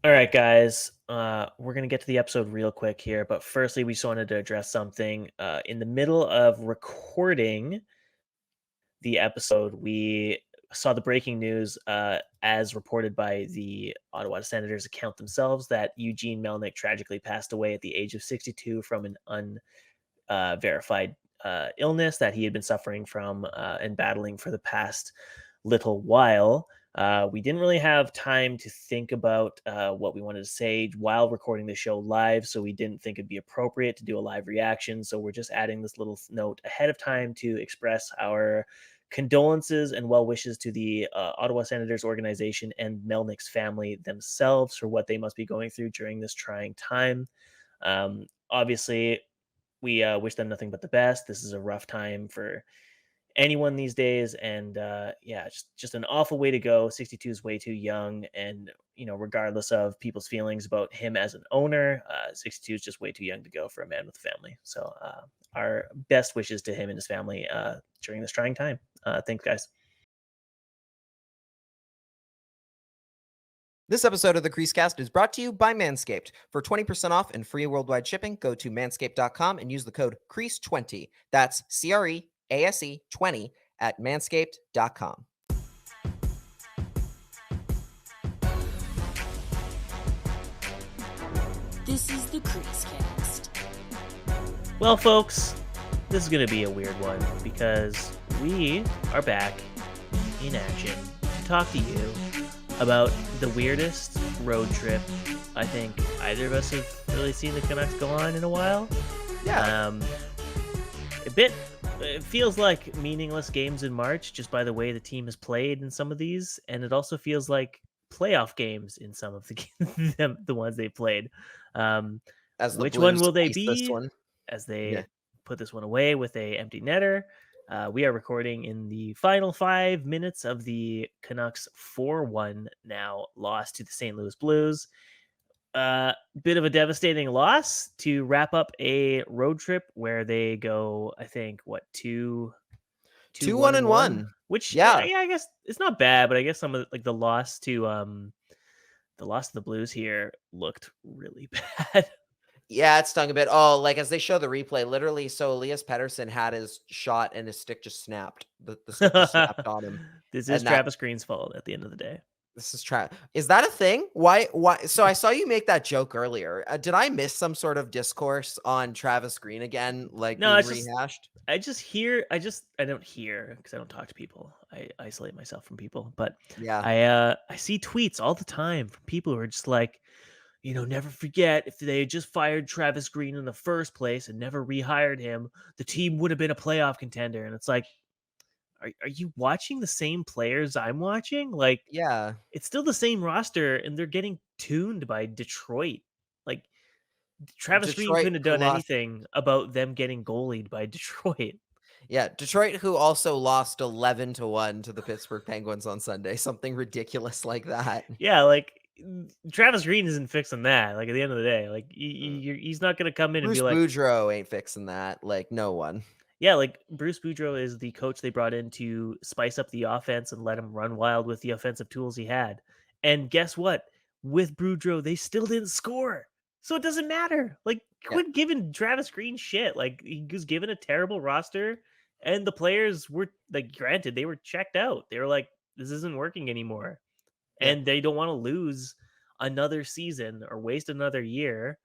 All right, guys. We're gonna get to the episode real quick here, but firstly, we just wanted to address something. In the middle of recording the episode, we saw the breaking news, as reported by the Ottawa Senators account themselves, that Eugene Melnick tragically passed away at the age of 62 from an unverified illness that he had been suffering from and battling for the past little while. We didn't really have time to think about what we wanted to say while recording the show live, so we didn't think it'd be appropriate to do a live reaction. So we're just adding this little note ahead of time to express our condolences and well wishes to the Ottawa Senators organization and Melnick's family themselves for what they must be going through during this trying time. Obviously, we wish them nothing but the best. This is a rough time for anyone these days, and yeah, just an awful way to go. 62 is way too young, and regardless of people's feelings about him as an owner, 62 is just way too young to go for a man with a family. So our best wishes to him and his family during this trying time. Thanks, guys. This episode of the CreaseCast is brought to you by Manscaped. For 20% off and free worldwide shipping, go to manscaped.com and use the code CREASE20. That's CREASE 20 at manscaped.com. This is the CreaseCast. Well, folks, this is going to be a weird one because we are back in action to talk to you about the weirdest road trip I think either of us have really seen the Canucks go on in a while. Yeah. It feels like meaningless games in March just by the way the team has played in some of these, and it also feels like playoff games in some of the ones they played. As the Which one Blues will they face this be one. as they Yeah. put this one away with a empty netter? We are recording in the final 5 minutes of the Canucks 4-1 now loss to the St. Louis Blues. Bit of a devastating loss to wrap up a road trip where they go, I think, what, 2-1-1, which Yeah. I guess it's not bad, but I guess some of the loss to the Blues here looked really bad. Yeah, it stung a bit. Oh, like as they show the replay, literally, so Elias Pettersson had his shot and his stick just snapped. The stick just snapped on him. This is And that Travis Green's fault at the end of the day. this is Is that a thing? Why? So I saw you make that joke earlier. Did I miss some sort of discourse on Travis Green again, like No, being it's just rehashed? I don't hear because I don't talk to people. I isolate myself from people, but Yeah. I see tweets all the time from people who are just like, never forget if they had just fired Travis Green in the first place and never rehired him, the team would have been a playoff contender. And it's like, are you watching the same players I'm watching? Like, Yeah. it's still the same roster, and they're getting tuned by Detroit. Like, Travis Green Detroit couldn't have who done lost. anything about them getting goalied by Detroit. Yeah, Detroit who also lost 11-1 to the Pittsburgh Penguins on Sunday. Something ridiculous like that. Yeah, like Travis Green isn't fixing that. Like at the end of the day, like Mm. he's not going to come in and be Bruce like, Boudreau ain't fixing that. Like no one. yeah, like Bruce Boudreau is the coach they brought in to spice up the offense and let him run wild with the offensive tools he had. And guess what? With Boudreau, they still didn't score. So it doesn't matter. Like, Yeah. quit giving Travis Green shit. Like, he was given a terrible roster, and the players were, like, granted, they were checked out. They were like, this isn't working anymore. Yeah. And they don't want to lose another season or waste another year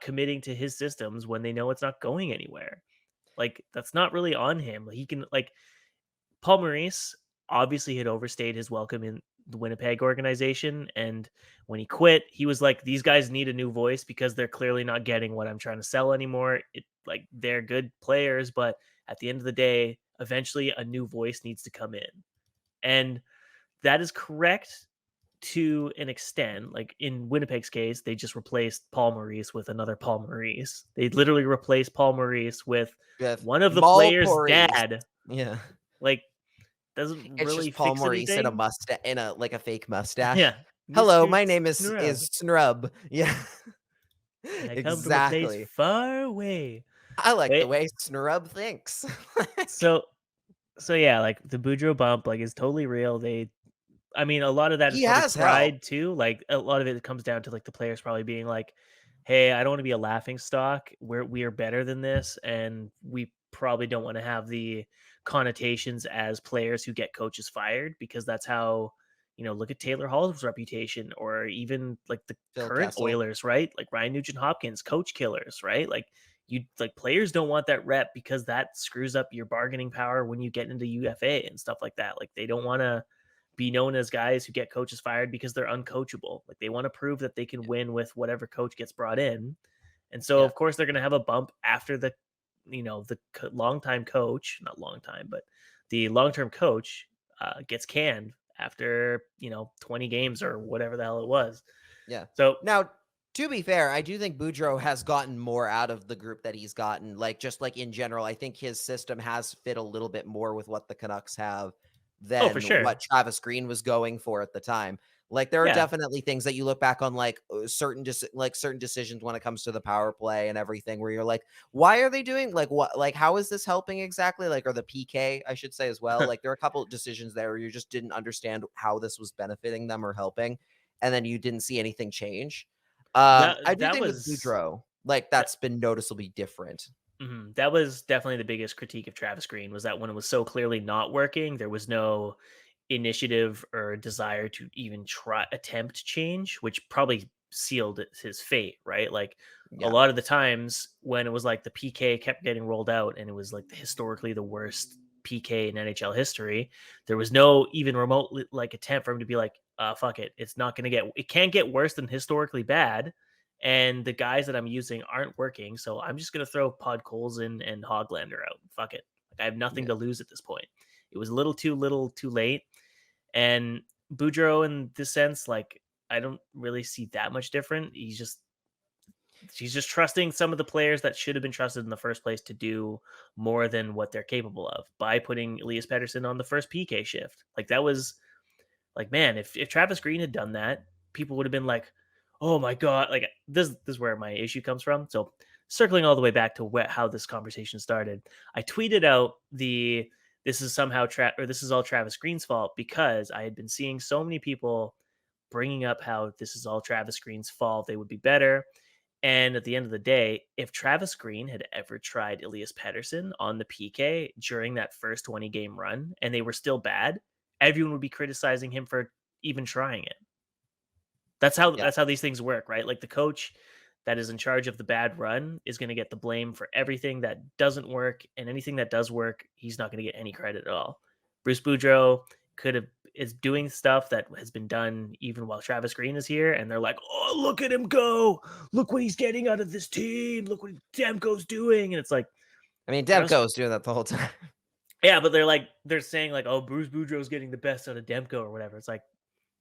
committing to his systems when they know it's not going anywhere. Like, that's not really on him. He can, like, Paul Maurice obviously had overstayed his welcome in the Winnipeg organization. And when he quit, he was like, these guys need a new voice because they're clearly not getting what I'm trying to sell anymore. Like, they're good players, but at the end of the day, eventually a new voice needs to come in. And that is correct to an extent. Like in Winnipeg's case, they just replaced Paul Maurice with another Paul Maurice. They literally replaced Paul Maurice with one of the players' dad. Yeah. Like, doesn't It's really just Paul fix Maurice in a anything. mustache, in a like a fake mustache. Yeah. Hello, Mr. my name is Snrub. Snrub. Yeah. And I come from a place Exactly. far away. I like the Wait, way Snrub thinks. so yeah, like the Boudreaux bump, like, is totally real. They I mean, a lot of that is He probably has pride helped. too. Like a lot of it comes down to like the players probably being like, "Hey, I don't want to be a laughing stock. We are better than this, and we probably don't want to have the connotations as players who get coaches fired because that's how look at Taylor Hall's reputation, or even like the Phil current Kessel. Oilers, right? Like Ryan Nugent Hopkins, coach killers, right? Like players don't want that rep because that screws up your bargaining power when you get into UFA and stuff like that. Like they don't want to be known as guys who get coaches fired because they're uncoachable. Like they want to prove that they can win with whatever coach gets brought in. And so Yeah. of course they're going to have a bump after the longtime coach, not long time, but the long-term coach gets canned after 20 games or whatever the hell it was. Yeah. So Now, to be fair, I do think Boudreaux has gotten more out of the group that he's gotten. Like, just like in general, I think his system has fit a little bit more with what the Canucks have oh, for than sure. what Travis Green was going for at the time. Like, there are Yeah. definitely things that you look back on, like certain decisions when it comes to the power play and everything, where you're like, why are they doing like what? Like, how is this helping exactly? Like, or the PK, I should say as well. Like, there are a couple of decisions there where you just didn't understand how this was benefiting them or helping, and then you didn't see anything change. I do That think with was Boudreaux, like that's been noticeably different. that was definitely the biggest critique of Travis Green, was that when it was so clearly not working, there was no initiative or desire to even attempt change, which probably sealed his fate, right? Like a Yeah, lot of the times when it was like the PK kept getting rolled out and it was like historically the worst PK in NHL history, there was no even remote like attempt for him to be like, fuck it, it can't get worse than historically bad, and the guys that I'm using aren't working, so I'm just gonna throw Podkolzin and Hoglander out. Fuck it. Like I have nothing yeah, to lose at this point. It was a little too late. And Boudreaux, in this sense, like I don't really see that much different. He's just trusting some of the players that should have been trusted in the first place to do more than what they're capable of by putting Elias Pettersson on the first PK shift. Like that was like, man, if Travis Green had done that, people would have been like, "Oh my god!" Like this is where my issue comes from. So circling all the way back to how this conversation started, I tweeted out this is somehow this is all Travis Green's fault because I had been seeing so many people bringing up how this is all Travis Green's fault. They would be better. And at the end of the day, if Travis Green had ever tried Elias Pettersson on the PK during that first 20 game run and they were still bad, everyone would be criticizing him for even trying it. yeah. That's how these things work, right? Like the coach that is in charge of the bad run is going to get the blame for everything that doesn't work, and anything that does work, he's not going to get any credit at all. Bruce Boudreau is doing stuff that has been done even while Travis Green is here, and they're like, "Oh, look at him go! Look what he's getting out of this team! Look what Demko's doing!" And it's like, I mean, Russ, Demko was doing that the whole time. yeah, but they're saying like, "Oh, Bruce Boudreau's getting the best out of Demko or whatever." It's like,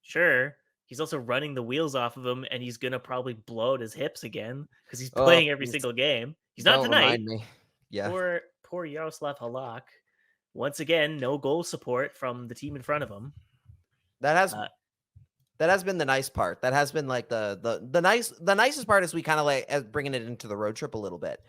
sure. He's also running the wheels off of him, and he's gonna probably blow out his hips again because he's Oh, playing every single game. He's not don't tonight. remind me. Yeah, Poor Yaroslav Halak. Once again, no goal support from the team in front of him. that has Uh, that has been the nice part. That has been like the nicest part is we kind of like as bringing it into the road trip a little bit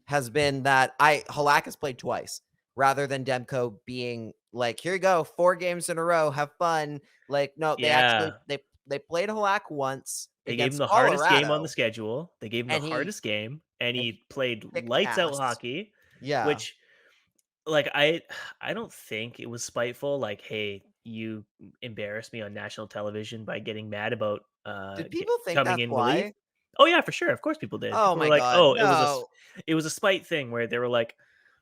has been that Halak has played twice rather than Demko being like, here you go, 4 games in a row, have fun. Like, no, they actually yeah, they played Halak once they gave him against the hardest game on the Colorado, schedule. They gave him the and he hardest game, and and he played he kicked lights out ass. hockey, Yeah. which like I don't think it was spiteful. Like, hey, you embarrassed me on national television by getting mad about Did people think coming that's in relief. why? Oh yeah, for sure. Of course, people did. Oh People were my like, god, "Oh, no. it was a spite thing," where they were like,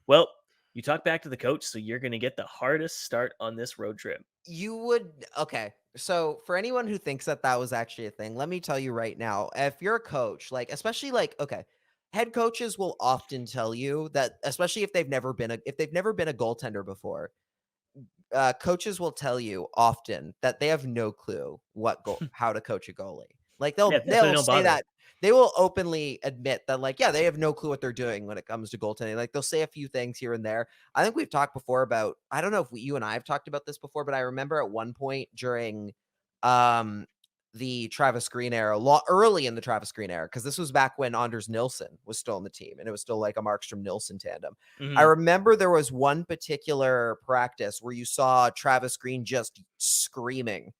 "Well, you talk back to the coach, so you're going to get the hardest start on this road trip." You would okay. So for anyone who thinks that that was actually a thing, let me tell you right now, if you're a coach, like especially like okay, head coaches will often tell you that especially if they've never been a goaltender before, coaches will tell you often that they have no clue how to coach a goalie. Like Yeah, that's why they they'll don't say bother. that they will openly admit that like yeah they have no clue what they're doing when it comes to goaltending. Like they'll say a few things here and there. I think we've talked before about I don't know if you and I have talked about this before, but I remember at one point during um the Travis Green era, early in the Travis Green era, because this was back when Anders Nilsson was still on the team and it was still like a Markstrom Nilsson tandem. I Mhm. remember there was one particular practice where you saw Travis Green just screaming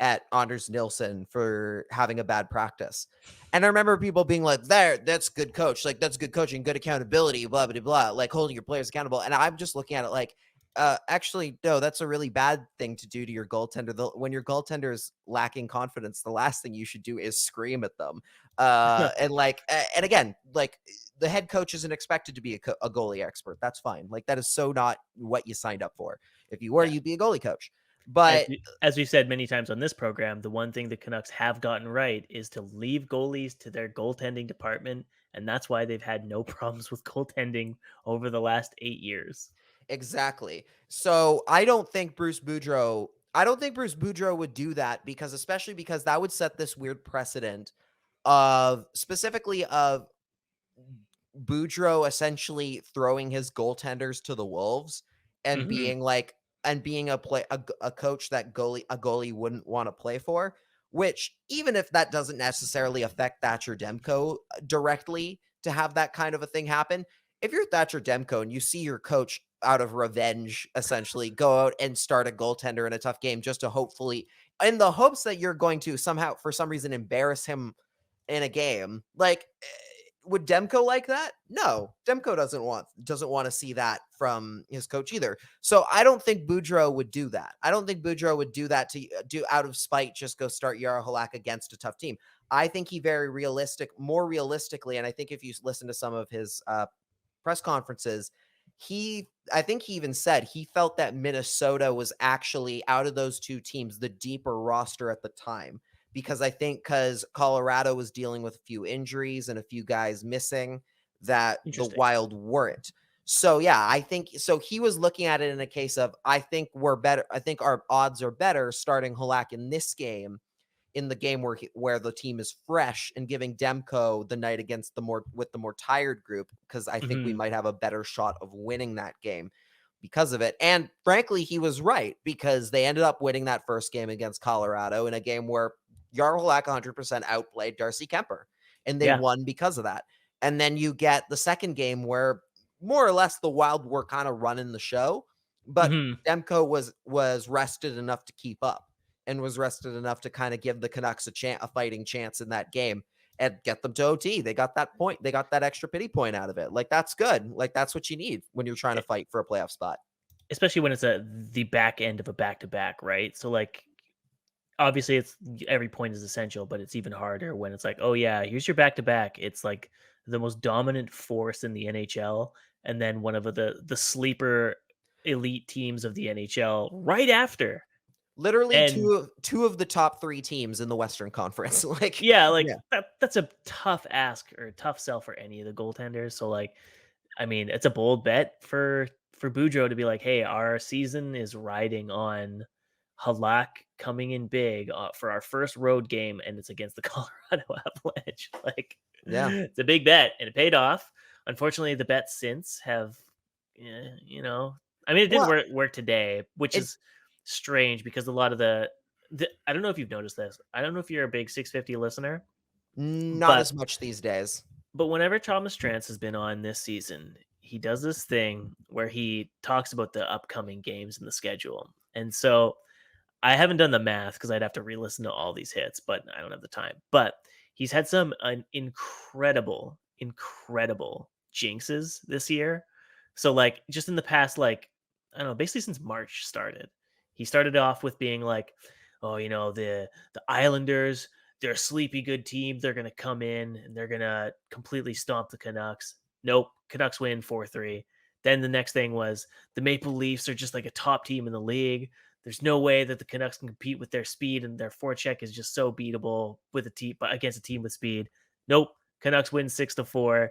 at Anders Nilsson for having a bad practice. And I remember people being like, that's good coach. Like, that's good coaching, good accountability, blah, blah, blah, like holding your players accountable. And I'm just looking at it like, actually, no, that's a really bad thing to do to your goaltender. When your goaltender is lacking confidence, the last thing you should do is scream at them. And again, like, the head coach isn't expected to be a goalie expert. That's fine. Like, that is so not what you signed up for. If you were, Yeah. you'd be a goalie coach. As But as we've said many times on this program, the one thing the Canucks have gotten right is to leave goalies to their goaltending department, and that's why they've had no problems with goaltending over the last 8 years. exactly. So I don't think Bruce Boudreau would do that, especially because that would set this weird precedent of Boudreau essentially throwing his goaltenders to the wolves and Mhm. being a coach that a goalie wouldn't want to play for, which, even if that doesn't necessarily affect Thatcher Demko directly to have that kind of a thing happen, if you're Thatcher Demko and you see your coach out of revenge essentially go out and start a goaltender in a tough game just to hopefully, in the hopes that you're going to somehow for some reason embarrass him in a game, like, would Demko like that? No, Demko doesn't want to see that from his coach either. So I don't think Boudreau would do that. I don't think Boudreau would do that to do out of spite, just go start Yara Halak against a tough team. I think he more realistically, and I think if you listen to some of his press conferences, I think he even said he felt that Minnesota was actually, out of those two teams, the deeper roster at the time. Because Colorado was dealing with a few injuries and a few guys missing that the Interesting. Wild weren't. So yeah, I think so. He was looking at it in a case of, I think we're better. I think our odds are better starting Halak in this game, in the game where the team is fresh, and giving Demko the night against the more tired group, because I think we Mhm. might have a better shot of winning that game because of it. And frankly, he was right, because they ended up winning that first game against Colorado in a game where Yarhalak 100% outplayed Darcy Kemper, and they Yeah. won because of that. And then you get the second game where more or less the Wild were kind of running the show, but Mhm. Demko was rested enough to keep up, and was rested enough to kind of give the Canucks a fighting chance in that game and get them to OT. They got that point. They got that extra pity point out of it. Like, that's good. Like, that's what you need when you're trying to fight for a playoff spot. Especially when it's the back end of a back-to-back, right? So, like, obviously, it's every point is essential, but it's even harder when it's like, "Oh, yeah, here's your back-to-back." It's, like, the most dominant force in the NHL, and then one of the sleeper elite teams of the NHL right after. Literally And two of the top 3 teams in the Western Conference. Like, yeah, like, yeah. that's a tough ask or a tough sell for any of the goaltenders, so, like, I mean, it's a bold bet for Boudreaux to be like, "Hey, our season is riding on Halak coming in big for our first road game, and it's against the Colorado Avalanche." Like, Yeah. it's a big bet, and it paid off. Unfortunately, the bets since have, you know, I mean, it didn't Well, work today, which it is strange because a lot of the I don't know if you've noticed this. I don't know if you're a big 650 listener, not but as much these days. whenever Thomas Trance has been on this season, he does this thing where he talks about the upcoming games in the schedule. And so I haven't done the math because I'd have to re-listen to all these hits, but I don't have the time. But he's had some incredible jinxes this year. So, like, just in the past, like, I don't know, basically since March started, he started off with being like, "Oh, the Islanders, they're a sleepy good team. They're gonna come in and they're gonna completely stomp the Canucks." Nope, Canucks win 4-3. Then the next thing was the Maple Leafs are just like a top team in the league. There's no way that the Canucks can compete with their speed, and their forecheck is just so beatable with a team against a team with speed. Nope, Canucks win 6-4.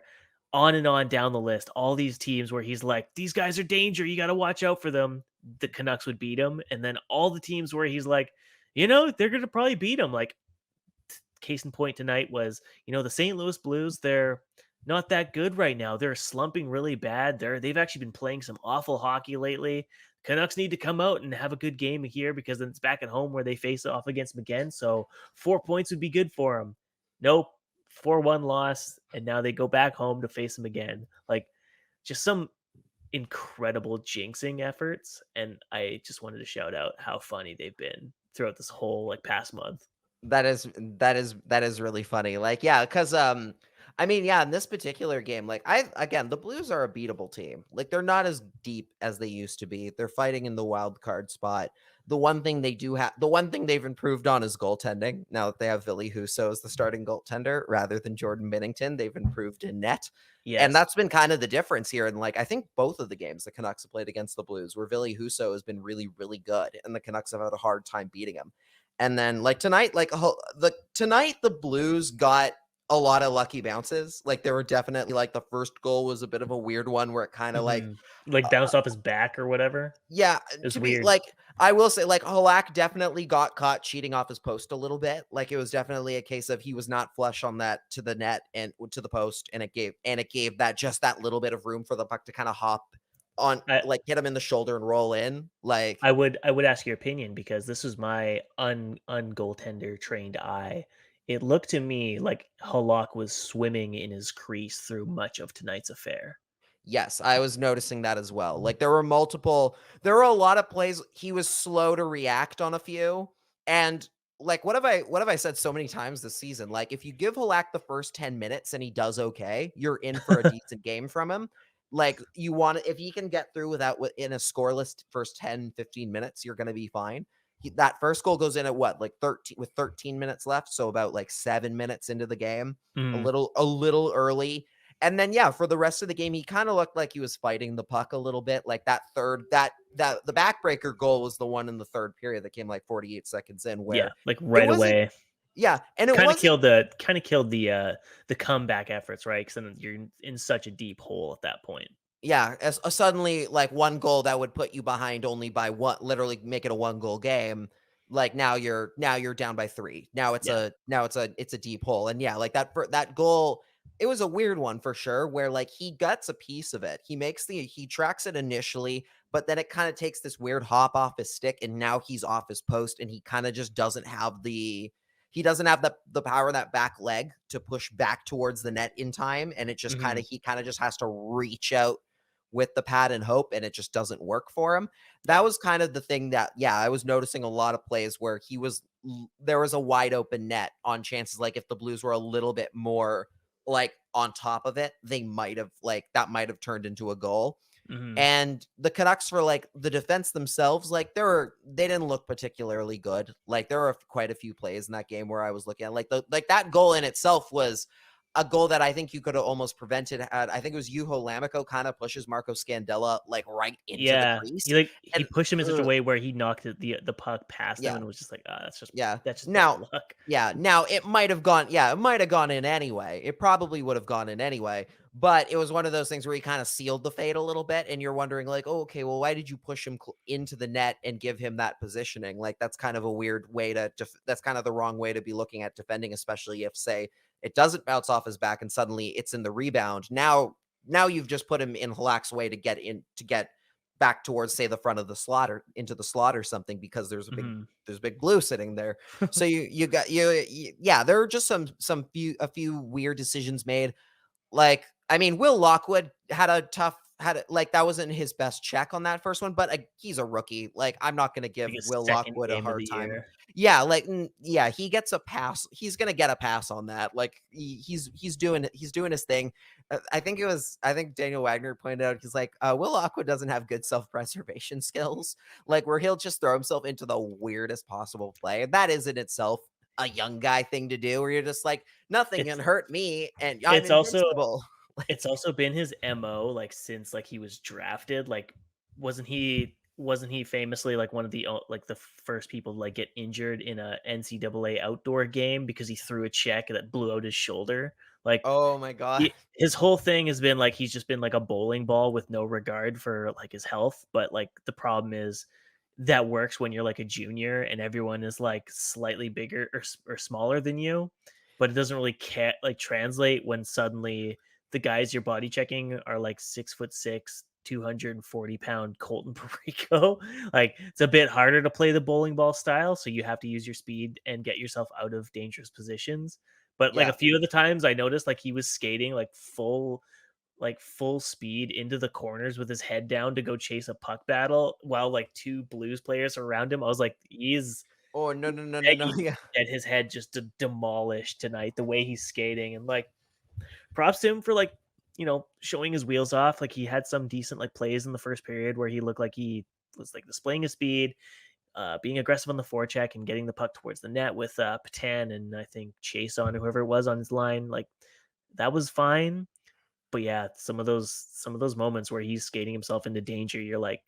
On and on down the list, all these teams where he's like, "These guys are danger. You got to watch out for them." The Canucks would beat them, and then all the teams where he's like, they're going to probably beat them. Like, case in point tonight was, the St. Louis Blues. They're not that good right now. They're slumping really bad. They've actually been playing some awful hockey lately. Canucks need to come out and have a good game here because then it's back at home where they face off against them again. So 4 points would be good for them. Nope. 4-1 loss. And now they go back home to face them again. Like, just some incredible jinxing efforts. And I just wanted to shout out how funny they've been throughout this whole like past month. That is really funny. Like, yeah, because I mean, yeah, in this particular game, like again, the Blues are a beatable team. Like they're not as deep as they used to be. They're fighting in the wild card spot. The one thing they've improved on is goaltending. Now that they have Ville Husso as the starting goaltender rather than Jordan Binnington, they've improved in net. And Yes. that's been kind of the difference here. And like, I think both of the games the Canucks have played against the Blues, where Ville Husso has been really, really good, and the Canucks have had a hard time beating him. And then like tonight, like tonight the Blues got a lot of lucky bounces. Like there were definitely like the first goal was a bit of a weird one where it kind of like Like bounced off his back or whatever. yeah, It was to be weird. like I will say like Halak definitely got caught cheating off his post a little bit. Like it was definitely a case of he was not flush on that to the net and to the post, and it gave that just that little bit of room for the puck to kind of hop on, I, like hit him in the shoulder and roll in. Like I would ask your opinion because this was my goaltender trained eye. It looked to me like Halak was swimming in his crease through much of tonight's affair. yes, I was noticing that as well. Like there were a lot of plays he was slow to react on a few. And like what have I said so many times this season? Like if you give Halak the first 10 minutes and he does okay, you're in for a decent game from him. Like you want to, if he can get through in a scoreless first 10-15 minutes, you're going to be fine. That first goal goes in at what, like 13 with 13 minutes left, so about like 7 minutes into the game, a Mm, little early. And then yeah, for the rest of the game, he kind of looked like he was fighting the puck a little bit. Like the backbreaker goal was the one in the third period that came like 48 seconds in, yeah, where like it right wasn't, away. yeah, and it Kind of wasn't, killed the comeback efforts, right? Because then you're in such a deep hole at that point. yeah, as suddenly like one goal that would put you behind only by one, literally make it a one goal game. Like now you're down by three. Yeah. It's a deep hole. And yeah, like that goal, it was a weird one for sure, where like he gets a piece of it. He tracks it initially, but then it kind of takes this weird hop off his stick, and now he's off his post, and he kind of just doesn't have the power of that back leg to push back towards the net in time. And it just Hmm. he kind of just has to reach out with the pad and hope, and it just doesn't work for him. That was kind of the thing that, yeah, I was noticing a lot of plays where there was a wide open net on chances. Like if the Blues were a little bit more like on top of it, that might have turned into a goal. Hmm. And the Canucks, for like the defense themselves, like they didn't look particularly good. Like there were quite a few plays in that game where I was looking at like that goal in itself was a goal that I think you could have almost prevented. I think it was Juho Lammikko kind of pushes Marco Scandella like right into the Yeah, crease. he And pushed him in such a ugh, way where he knocked the puck past him yeah, and was just like, ah, yeah. that's just bad Now, luck. now it might have gone, it might have gone in anyway. It probably would have gone in anyway. But it was one of those things where he kind of sealed the fate a little bit, and you're wondering like, oh, okay, well, why did you push him into the net and give him that positioning? Like that's kind of a weird way that's kind of the wrong way to be looking at defending, especially if, say, it doesn't bounce off his back and suddenly it's in the rebound. Now you've just put him in Halak's way to get back towards, say, the front of the slot or into the slot or something, because there's Hmm. a big Blue sitting there. So yeah, there are just a few weird decisions made. Like, I mean, Will Lockwood like that wasn't his best check on that first one, but he's a rookie. Like, I'm not going to give Like his Will second Lockwood a game of hard the time. year. Yeah, like yeah, he gets a pass. He's going to get a pass on that. Like he's doing his thing. I think Daniel Wagner pointed out, he's like, Will Lockwood doesn't have good self-preservation skills, like where he'll just throw himself into the weirdest possible play. That is in itself a young guy thing to do, where you're just like, nothing can It's hurt me and I'm it's also invincible. it's also been his MO like since like he was drafted. Like wasn't he famously like one of like the first people to like get injured in a NCAA outdoor game because he threw a check that blew out his shoulder? Like Oh my god. his whole thing has been like he's just been like a bowling ball with no regard for like his health. But like the problem is that works when you're like a junior and everyone is like slightly bigger or smaller than you, but it doesn't really like translate when suddenly the guys you're body checking are like 6'6", 240-pound Colton Perico. Like it's a bit harder to play the bowling ball style, so you have to use your speed and get yourself out of dangerous positions. But like Yeah. a few of the times I noticed like he was skating like full speed into the corners with his head down to go chase a puck battle while like two Blues players are around him. I was like, Oh, no. And Yeah. and his head just demolished tonight, the way he's skating. And like, props to him for like, showing his wheels off. Like, he had some decent like plays in the first period where he looked like he was like displaying his speed, being aggressive on the forecheck and getting the puck towards the net with Patan and I think Chase on whoever it was on his line. Like, that was fine. But yeah, some of those moments where he's skating himself into danger, you're like,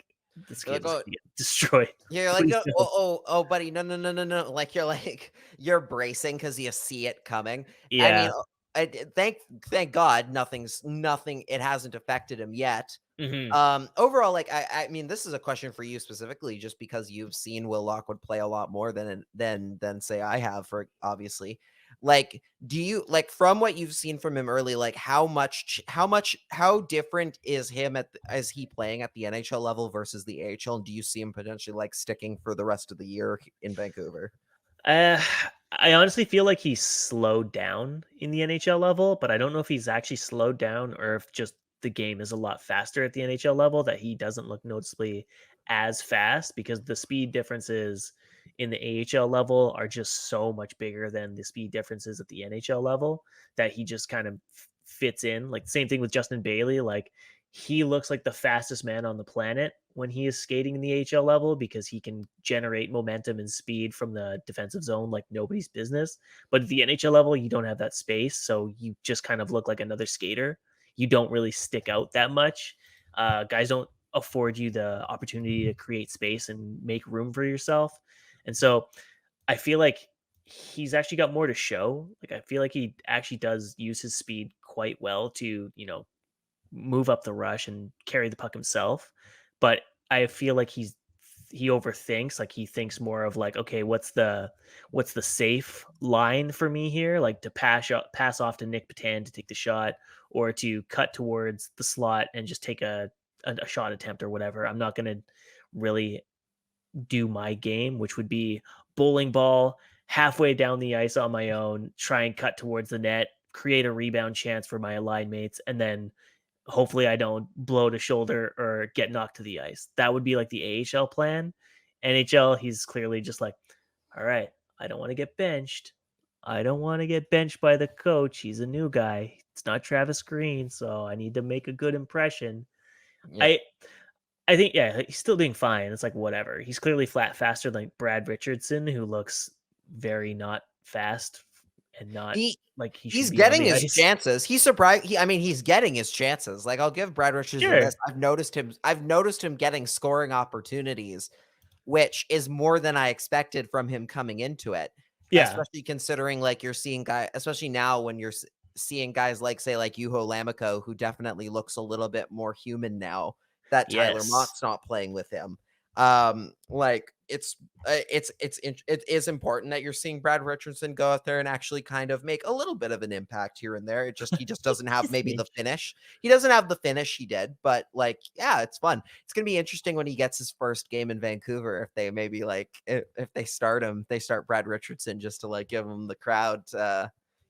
this You're like, kid is oh, gonna get destroyed. you're like, Please don't. buddy, no. Like you're bracing because you see it coming. I mean, Yeah. thank God nothing. It hasn't affected him yet. Hmm. Overall, like I mean, this is a question for you specifically, just because you've seen Will Lockwood play a lot more than say I have, for obviously. Like, do you like from what you've seen from him early, like how different is him is he playing at the NHL level versus the AHL? And do you see him potentially like sticking for the rest of the year in Vancouver? Uh, I honestly feel like he's slowed down in the NHL level, but I don't know if he's actually slowed down or if just the game is a lot faster at the NHL level that he doesn't look noticeably as fast because the speed differences in the AHL level are just so much bigger than the speed differences at the NHL level that he just kind of fits in. Like, same thing with Justin Bailey. Like, he looks like the fastest man on the planet when he is skating in the AHL level because he can generate momentum and speed from the defensive zone like nobody's business. But at the NHL level, you don't have that space, so you just kind of look like another skater. You don't really stick out that much. Guys don't afford you the opportunity to create space and make room for yourself. And so I feel like he's actually got more to show. Like, I feel like he actually does use his speed quite well to, move up the rush and carry the puck himself. But I feel like he overthinks. Like, he thinks more of like, okay, what's the safe line for me here? Like, to pass off to Nick Patan to take the shot, or to cut towards the slot and just take a shot attempt or whatever. I'm not gonna really do my game, which would be bowling ball halfway down the ice on my own, try and cut towards the net, create a rebound chance for my line mates, and then hopefully I don't blow to shoulder or get knocked to the ice. That would be like the AHL plan. NHL, he's clearly just like, all right, I don't want to get benched. I don't want to get benched by the coach. He's a new guy. It's not Travis Green, so I need to make a good impression. Yeah. I think, yeah, he's still doing fine. It's like, whatever. He's clearly faster than Brad Richardson, who looks very not fast and not He like he should he's be on getting the his ice. chances. He's surprised. I mean, he's getting his chances. Like, I'll give Brad Richardson this. Sure. I've noticed him getting scoring opportunities, which is more than I expected from him coming into it. Yeah. Especially considering like you're seeing especially now when you're seeing guys like say like Juho Lammikko, who definitely looks a little bit more human now that Tyler Yes. Mott's not playing with him. Like it is important that you're seeing Brad Richardson go out there and actually kind of make a little bit of an impact here and there. He just doesn't have maybe the finish. He doesn't have the finish he did, but like, yeah, it's fun. It's gonna be interesting when he gets his first game in Vancouver. If they maybe like if they start him, they start Brad Richardson just to like give him the crowd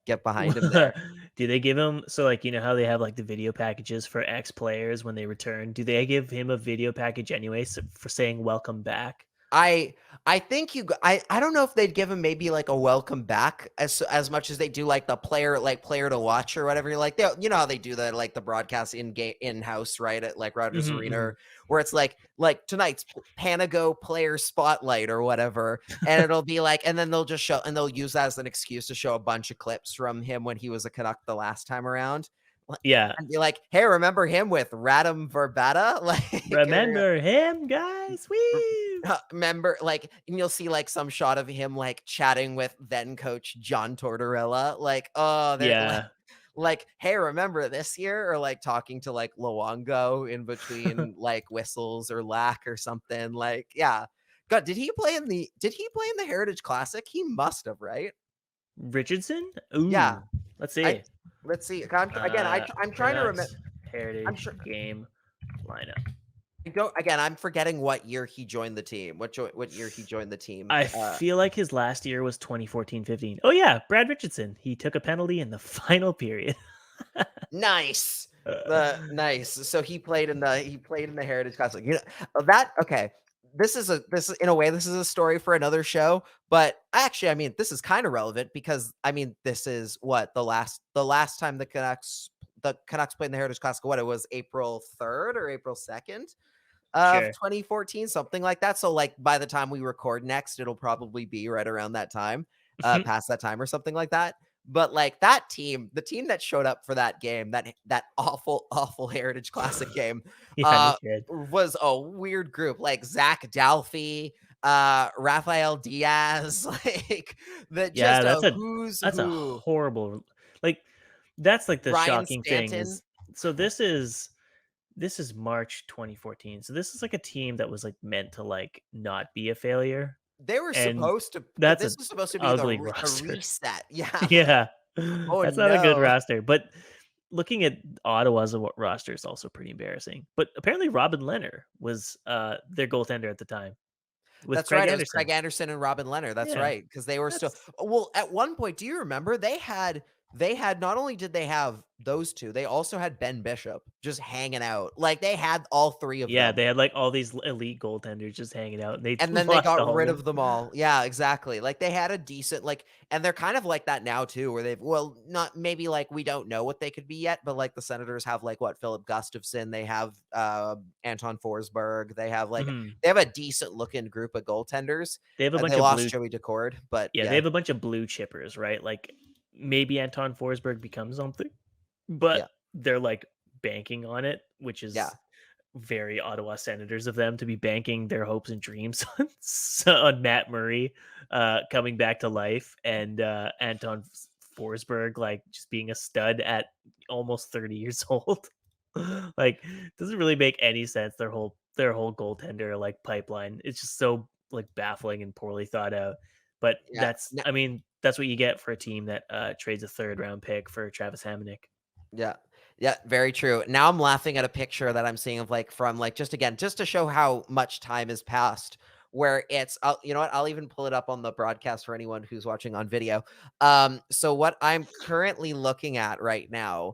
get behind him there. Do they give him, so like, how they have like the video packages for ex players when they return? Do they give him a video package anyway for saying welcome back? I think I don't know if they'd give him maybe like a welcome back as much as they do like the player to watch or whatever. Like you know how they do that, like the broadcast in house, right, at like Rogers Arena, where it's like tonight's Panago player spotlight or whatever, and it'll be like, and then they'll just show, and they'll use that as an excuse to show a bunch of clips from him when he was a Canuck the last time around. Yeah. And be like, hey, remember him with Radim Verbata? Like, Remember him, guys? Woo! remember, like, and you'll see like some shot of him like chatting with then coach John Tortorella. Like, oh, they're Yeah. like, hey, remember this year? Or like talking to like Luongo in between like whistles or Lach or something. Like, yeah. God, did he play in the Heritage Classic? He must have, right? Richardson? Yeah. Ooh. Let's see. Let's see. I'm trying to remember. Heritage I'm sure. game lineup. I'm forgetting what year he joined the team. What year he joined the team? I feel like his last year was 2014-15. Oh yeah, Brad Richardson. He took a penalty in the final period. Nice. Nice. So he played in the Heritage Classic. You know that okay. this is in a way, this is a story for another show, but actually, I mean, this is kind of relevant because I mean, this is what the last time the Canucks played in the Heritage Classic. What, it was April 3rd or April 2nd of Sure. 2014, something like that. So like by the time we record next, it'll probably be right around that time, past that time or something like that. But like that team, the team that showed up for that game, that awful Heritage Classic game, Yeah, no shit. was a weird group. Like Zach Dalfy, Rafael Diaz, like Yeah, just a that's a who. horrible, like, that's like the Ryan shocking thing Stanton. is, so this is March 2014. So this is like a team that was like meant to like not be a failure, They were and supposed to. that's This a was supposed to be ugly the roster. reset. Yeah, like Yeah, oh that's not a good no. roster. But looking at Ottawa's roster is also pretty embarrassing. But apparently, Robin Leonard was their goaltender at the time with That's Craig right. It was Craig Anderson. Anderson and Robin Leonard. That's Yeah, right. Because they were still that's well, at one point, do you remember they had not only did they have those two, they also had Ben Bishop just hanging out. Like they had all three of yeah. them. They had like all these elite goaltenders just hanging out, and they And then they lost got all of rid them. of them all. Yeah, exactly. Like they had a decent and they're kind of like that now too, where they've not maybe like we don't know what they could be yet, but like the Senators have like what Philip Gustafson, they have Anton Forsberg, they have Mhm. they have a decent looking group of goaltenders. They have a They bunch of lost blue. Joey Decord, but Yeah, they yeah, have a bunch of blue chippers, right? Like maybe Anton Forsberg becomes something, but yeah, they're like banking on it, which yeah, is very Ottawa Senators of them to be banking their hopes and dreams on Matt Murray coming back to life, and Anton Forsberg like just being a stud at almost 30 years old. Like, doesn't really make any sense. Their whole goaltender like pipeline. It's just so like baffling and poorly thought out. But yeah. I mean, that's what you get for a team that trades a third round pick for Travis Hamonic. Yeah. Yeah, very true. Now I'm laughing at a picture that I'm seeing of from just again, just to show how much time has passed where you know what? I'll even pull it up on the broadcast for anyone who's watching on video. So what I'm currently looking at right now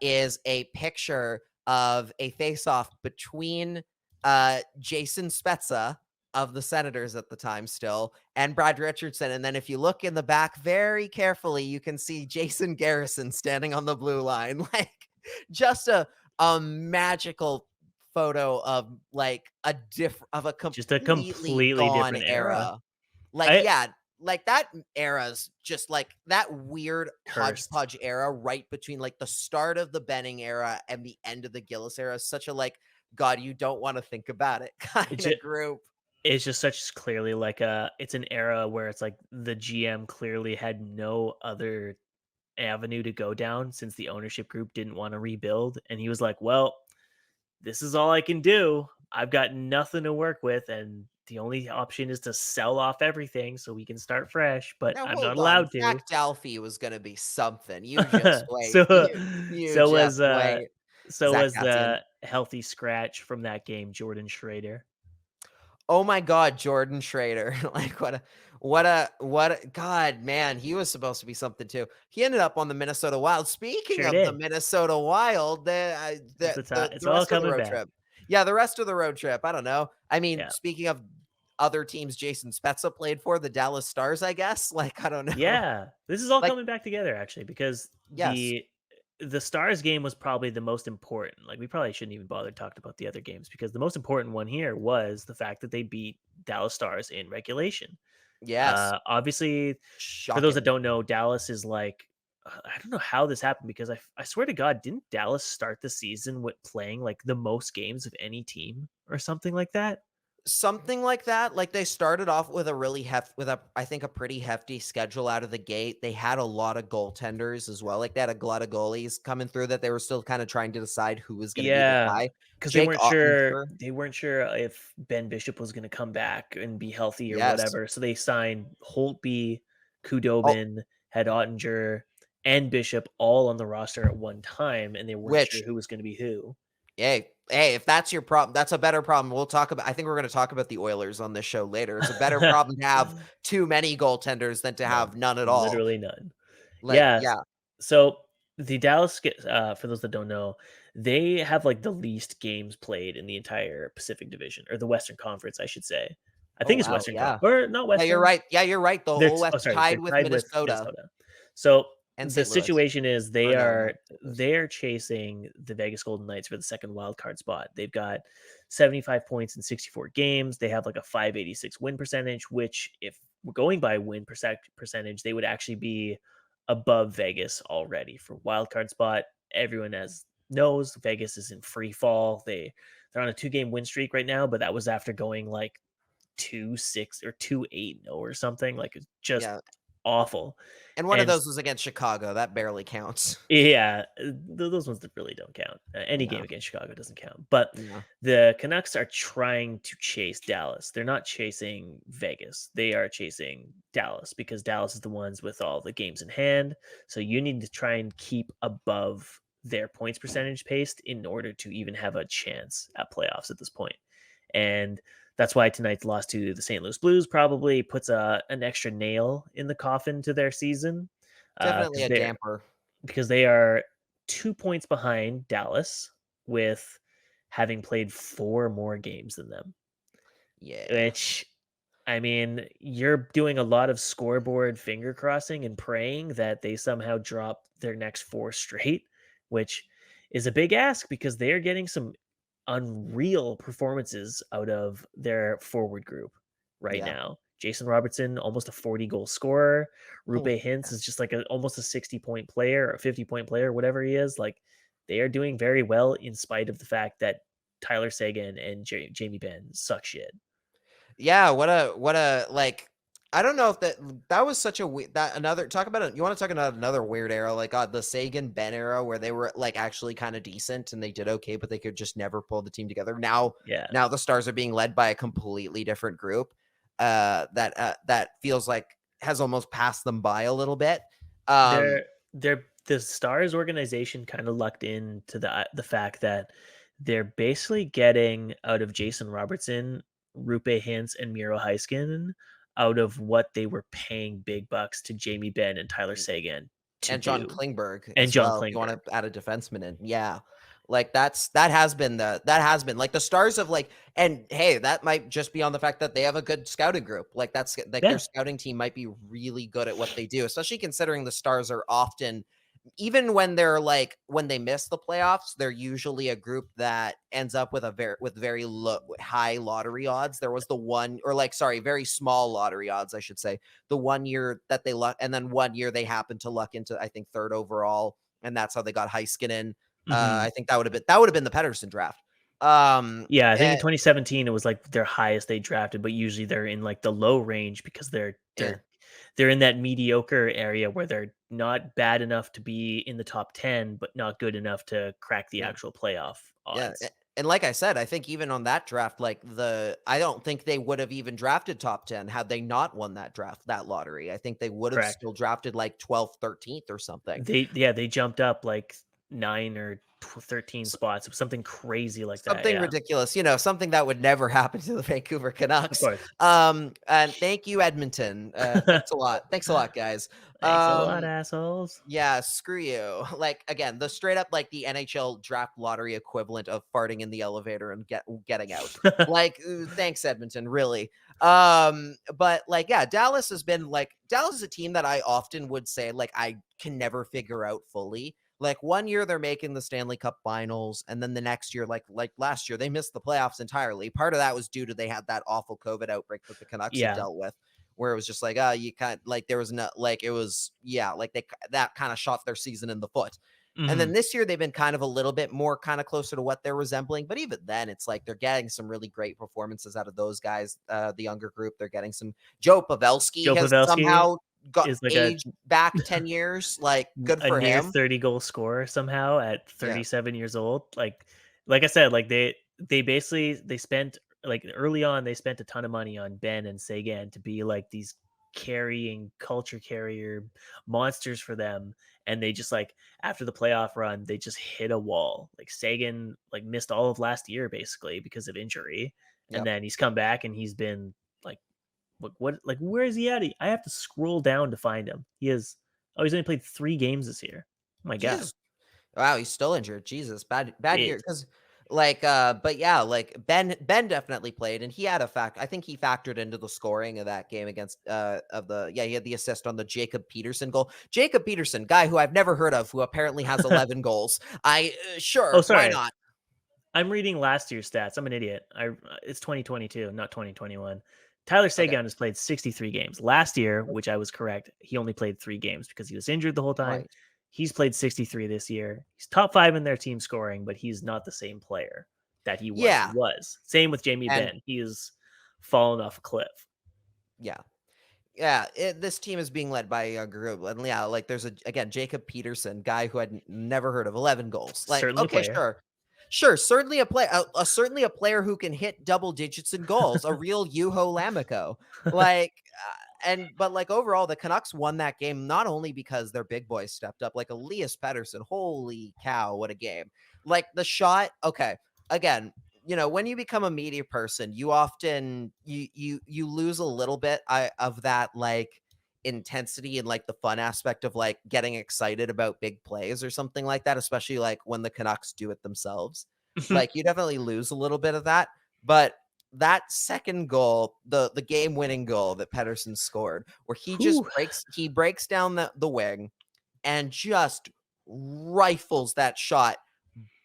is a picture of a face-off between Jason Spezza of the Senators at the time still, and Brad Richardson. And then if you look in the back very carefully, you can see Jason Garrison standing on the blue line. Like just a magical photo of a Just a completely completely gone different era. era. Like, I yeah, like that era's just like that weird cursed. hodgepodge era right between like the start of the Benning era and the end of the Gillis era is such a God, you don't want to think about it It kind just, of group. it's just such clearly like it's an era where it's like the GM clearly had no other avenue to go down since the ownership group didn't want to rebuild, and he was like, well, this is all I can do. I've got nothing to work with, and the only option is to sell off everything so we can start fresh, but Now I'm hold not on. allowed to. Zach Dalfy was gonna be something. You just wait. so You so just was wait. Zach Kassian. the healthy scratch from that game, Jordan Schrader. Oh my God, Jordan Schrader. Like God, man, he was supposed to be something too. He ended up on the Minnesota Wild. Speaking Sure of the did. Minnesota Wild, It's the time. It's the all rest of the coming road back. trip. Yeah, the rest of the road trip. I don't know. I mean, Yeah. speaking of other teams Jason Spezza played for, the Dallas Stars, I guess. Like, I don't know. Yeah, this is all Like, coming back together actually because yes. the Stars game was probably the most important. Like we probably shouldn't even bother talking about the other games because the most important one here was the fact that they beat Dallas Stars in regulation. Yes. Obviously, for those that Shocking. don't know, Dallas is like I don't know how this happened because I swear to God, didn't Dallas start the season with playing like the most games of any team or something like that? Something like that. Like they started off with I think a pretty hefty schedule out of the gate. They had a lot of goaltenders as well. Like they had a lot of goalies coming through that they were still kind of trying to decide who was going to be the Yeah, guy. because Jake Ottinger. they weren't sure if Ben Bishop was gonna come back and be healthy or Yes. whatever, so they signed Holtby, Oh, Kudobin, had Ottinger, and Bishop all on the roster at one time, and they weren't sure which who was gonna be who. hey, if that's your problem, that's a better problem. I think we're going to talk about the Oilers on this show later. It's a better problem to have too many goaltenders than to have None, none at all. literally none. Like, Yeah, yeah. so the Dallas for those that don't know, They have like the least games played in the entire Pacific Division, or the Western Conference, I should say. I Oh think it's wow, Western yeah. or not Yeah, you're Western. right. Yeah, you're right. The They're OS sorry, tied they're with tied with Minnesota Minnesota. So and the St. Louis. situation is Or no, not St. Louis. they're chasing the Vegas Golden Knights for the second wild card spot. They've got 75 points in 64 games. They have like a 586 win percentage, which if we're going by percentage, they would actually be above Vegas already for wild card spot. Everyone knows Vegas is in free fall. They're on a 2-game win streak right now, but that was after going like 2-6 or 2-8 or something. Like it's just Yeah. awful. And one of And those was against Chicago. That barely counts. yeah, those ones that really don't count. Any game No. against Chicago doesn't count. But No. the Canucks are trying to chase Dallas. They're not chasing Vegas. They are chasing Dallas because Dallas is the ones with all the games in hand. So you need to try and keep above their points percentage pace in order to even have a chance at playoffs at this point. And that's why tonight's loss to the St. Louis Blues probably puts an extra nail in the coffin to their season. Definitely a damper. Because they are 2 points behind Dallas with having played 4 more games than them. Yeah. Which, I mean, you're doing a lot of scoreboard finger crossing and praying that they somehow drop their next 4 straight, which is a big ask because they are getting some unreal performances out of their forward group right Yeah. now. Jason Robertson, almost a 40-goal scorer. Rupe Oh, Hintz is just like almost a 60-point player, or a 50-point player, whatever he is. Like they are doing very well in spite of the fact that Tyler Seguin and Jamie Benn suck shit. Yeah, what a like I don't know if that was such a that another talk about it. You want to talk about another weird era, like the Sagan Ben era, where they were like actually kind of decent and they did okay, but they could just never pull the team together. Now the Stars are being led by a completely different group that feels like has almost passed them by a little bit. The Stars organization kind of lucked into the fact that they're basically getting out of Jason Robertson, Rupe Hintz, and Miro Heiskanen out of what they were paying big bucks to Jamie Benn and Tyler Seguin and John Klingberg and as John well. Klingberg. If you want to add a defenseman in, yeah. Like that has been like the Stars of like, and hey, that might just be on the fact that they have a good scouting group. Like that's like their scouting team might be really good at what they do, especially considering the Stars are often, even when they're like when they miss the playoffs, they're usually a group that ends up with very low, high lottery odds. There was the one, or like very small lottery odds, I should say. The one year that they luck, and then one year they happened to luck into I think 3rd overall, and that's how they got Heiskanen. I think that would have been the Pettersson draft. I think in 2017 it was like their highest they drafted, but usually they're in like the low range because they're in that mediocre area where they're not bad enough to be in the top 10, but not good enough to crack the actual playoff odds. Yeah. And like I said, I think even on that draft, like I don't think they would have even drafted top 10 had they not won that lottery. I think they would have still drafted like 12th, 13th or something. They jumped up like 9 or 13 spots, something crazy like that. Something ridiculous, something that would never happen to the Vancouver Canucks. Of course. And thank you, Edmonton. Thanks a lot. Thanks a lot, guys. Thanks a lot, assholes. Yeah, screw you. Like again, the straight up like the NHL draft lottery equivalent of farting in the elevator and getting out. Like, thanks, Edmonton, really. But like, yeah, Dallas is a team that I often would say like I can never figure out fully. Like one year they're making the Stanley Cup Finals, and then the next year, like last year, they missed the playoffs entirely. Part of that was due to they had that awful COVID outbreak that the Canucks had dealt with, where it was just like, you can't, like there was not like it was, like that kind of shot their season in the foot. Mm-hmm. And then this year they've been kind of a little bit more kind of closer to what they're resembling, but even then it's like they're getting some really great performances out of those guys. The younger group, they're getting some. Joe Pavelski has somehow got like aged back 10 years. Like good for him. 30-goal scorer somehow at 37 years old. Like I said, like they spent like early on, they spent a ton of money on Ben and Seguin to be like these culture carrier monsters for them. And they just like after the playoff run, they just hit a wall. Like Seguin like missed all of last year basically because of injury. And then he's come back and he's been like, where is he at? I have to scroll down to find him. He's only played 3 games this year. Oh my God. Wow, he's still injured. Jesus, bad year. Jeez. Because but yeah, like Ben definitely played, and he had I think he factored into the scoring of that game against he had the assist on the Jacob Peterson goal. Jacob Peterson, guy who I've never heard of, who apparently has 11 goals. Oh, Sure, why sorry. not? I'm reading last year's stats. I'm an idiot. It's 2022, not 2021. Tyler Okay, Seguin has played 63 games. Last year, which I was correct, he only played 3 games because he was injured the whole time. right. He's played 63 this year. He's top 5 in their team scoring, but he's not the same player that he once Yeah, was. Same with Jamie and Benn. He has fallen off a cliff. yeah. Yeah, this team is being led by a group, and yeah, like there's again Jacob Peterson, guy who I'd never heard of, 11 goals. Like, Certainly a okay, player. sure, certainly a player, certainly a player who can hit double digits in goals, a real Juho Lammikko. Like, but like overall, the Canucks won that game not only because their big boys stepped up, like Elias Pettersson. Holy cow, what a game! Like the shot, okay, again, when you become a media person, you often you lose a little bit of that like intensity and like the fun aspect of like getting excited about big plays or something like that, especially like when the Canucks do it themselves. Like you definitely lose a little bit of that. But that second goal, the game winning goal that Pettersson scored, where Whew. he breaks down the wing and just rifles that shot,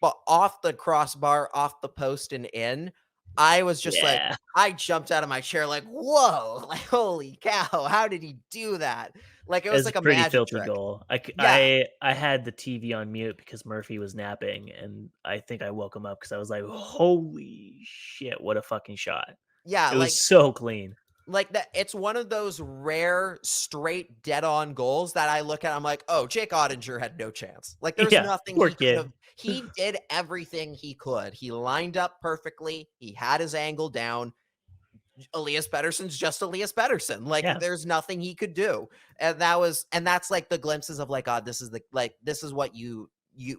but off the crossbar, off the post and in. I was just like, Yeah. I jumped out of my chair like, whoa, like, holy cow, how did he do that? Like, it It was was a like a pretty magic filthy trick. goal. Yeah. I had the TV on mute because Murphy was napping, and I think I woke him up because I was like, "Holy shit, what a fucking shot!" Yeah. It was so clean. Like that, it's one of those rare straight dead on goals that I look at. I'm like, oh, Jake Ottinger had no chance. Like there's Yeah, nothing poor he could have. kid. He did everything he could. He lined up perfectly. He had his angle down. Elias Pettersson's just Elias Pettersson. Like Yeah, there's nothing he could do. And that's like the glimpses of like, God, this is what you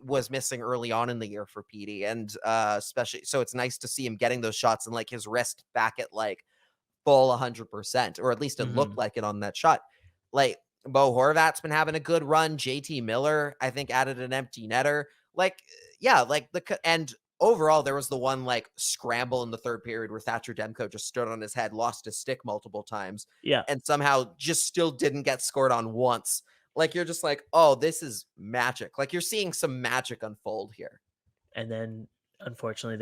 was missing early on in the year for Petey. And especially so it's nice to see him getting those shots and like his wrist back at like full 100%, or at least it looked mhm. like it on that shot. Like Bo Horvat's been having a good run. JT Miller, I think, added an empty netter. Like, yeah, like and overall, there was the one like scramble in the third period where Thatcher Demko just stood on his head, lost his stick multiple times, Yeah, and somehow just still didn't get scored on once. Like, you're just like, oh, this is magic. Like, you're seeing some magic unfold here. and then unfortunately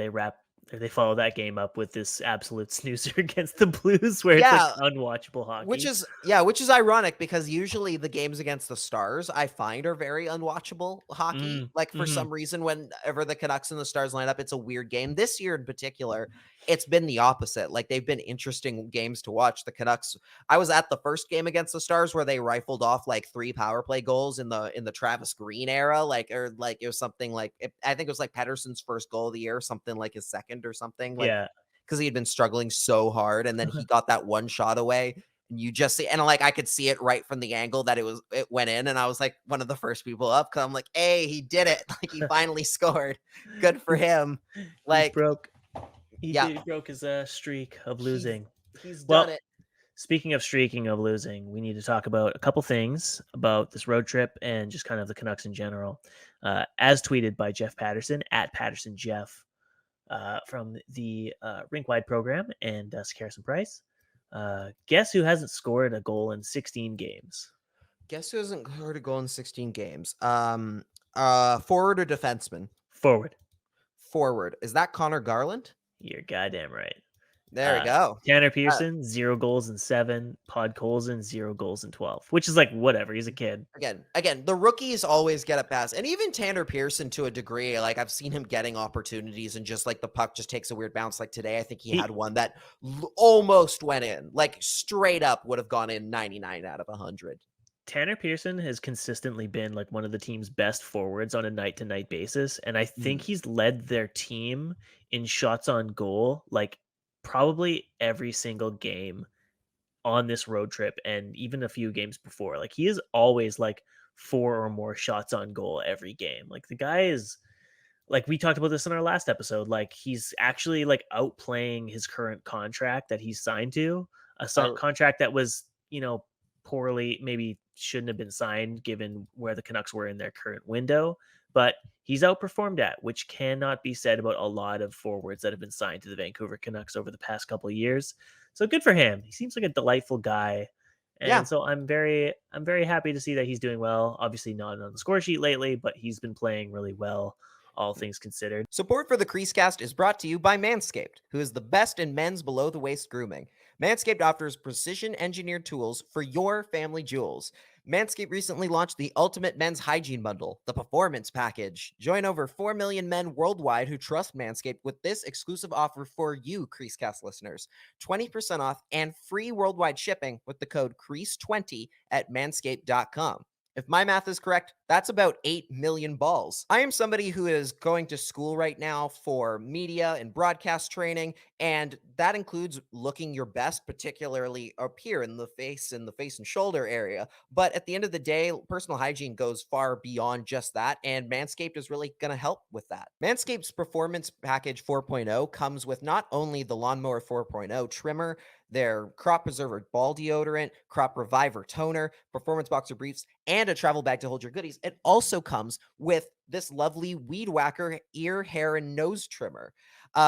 they follow that game up with this absolute snoozer against the Blues, where it's like Yeah, unwatchable hockey. which is ironic because usually the games against the Stars I find are very unwatchable hockey. Mm, Like for mhm. some reason, whenever the Canucks and the Stars line up, it's a weird game. This year in particular, it's been the opposite. Like they've been interesting games to watch. The Canucks. I was at the first game against the Stars where they rifled off like 3 power play goals in the Travis Green era. Or like it was something like I think it was like Pettersson's first goal of the year, something like his second or something. Like Yeah. because he had been struggling so hard, and then he got that one shot away, and you just see, and like I could see it right from the angle that it went in, and I was like one of the first people up, because I'm like, hey, he did it, like he finally scored, good for him. He's Like, broke. yeah, He broke his streak of he's losing. he's done Well, it. speaking of streaking of losing, we need to talk about a couple things about this road trip and just kind of the Canucks in general. As tweeted by Jeff Patterson at Patterson Jeff from the Rink Wide program and Harrison Price. Guess who hasn't scored a goal in 16 games? Guess who hasn't scored a goal in 16 games? Forward or defenseman? Forward. Forward. Is that Connor Garland? You're goddamn right. There we go. Tanner Pearson, 0 goals in 7. Pod Colson, 0 goals in 12. Which is like whatever. He's a kid. Again, the rookies always get a pass, and even Tanner Pearson to a degree. Like I've seen him getting opportunities, and just like the puck just takes a weird bounce. Like today, I think he had one that almost went in, like straight up would have gone in 99 out of 100. Tanner Pearson has consistently been like one of the team's best forwards on a night-to-night basis, and I think he's led their team in shots on goal like probably every single game on this road trip and even a few games before. Like he is always like 4 or more shots on goal every game. Like the guy is like we talked about this in our last episode, like he's actually like outplaying his current contract that he's signed to, a I contract that was, poorly, maybe shouldn't have been signed given where the Canucks were in their current window, but he's outperformed at, which cannot be said about a lot of forwards that have been signed to the Vancouver Canucks over the past couple of years. So good for him. He seems like a delightful guy. Yeah. And so I'm very happy to see that he's doing well. Obviously not on the score sheet lately, but he's been playing really well, all things considered. Support for the CreaseCast is brought to you by Manscaped, who is the best in men's below-the-waist grooming. Manscaped offers precision-engineered tools for your family jewels. Manscaped recently launched the Ultimate Men's Hygiene Bundle, the Performance Package. Join over 4 million men worldwide who trust Manscaped with this exclusive offer for you, CreaseCast listeners. 20% off and free worldwide shipping with the code CREASE20 at manscaped.com. If my math is correct, that's about 8 million balls. I am somebody who is going to school right now for media and broadcast training, and that includes looking your best, particularly up here in the face and shoulder area. But at the end of the day, personal hygiene goes far beyond just that, and Manscaped is really going to help with that. Manscaped's Performance Package 4.0 comes with not only the Lawnmower 4.0 trimmer, their Crop Preserver Ball Deodorant, Crop Reviver Toner, Performance Boxer Briefs, and a travel bag to hold your goodies. It also comes with this lovely Weed Whacker ear, hair, and nose trimmer,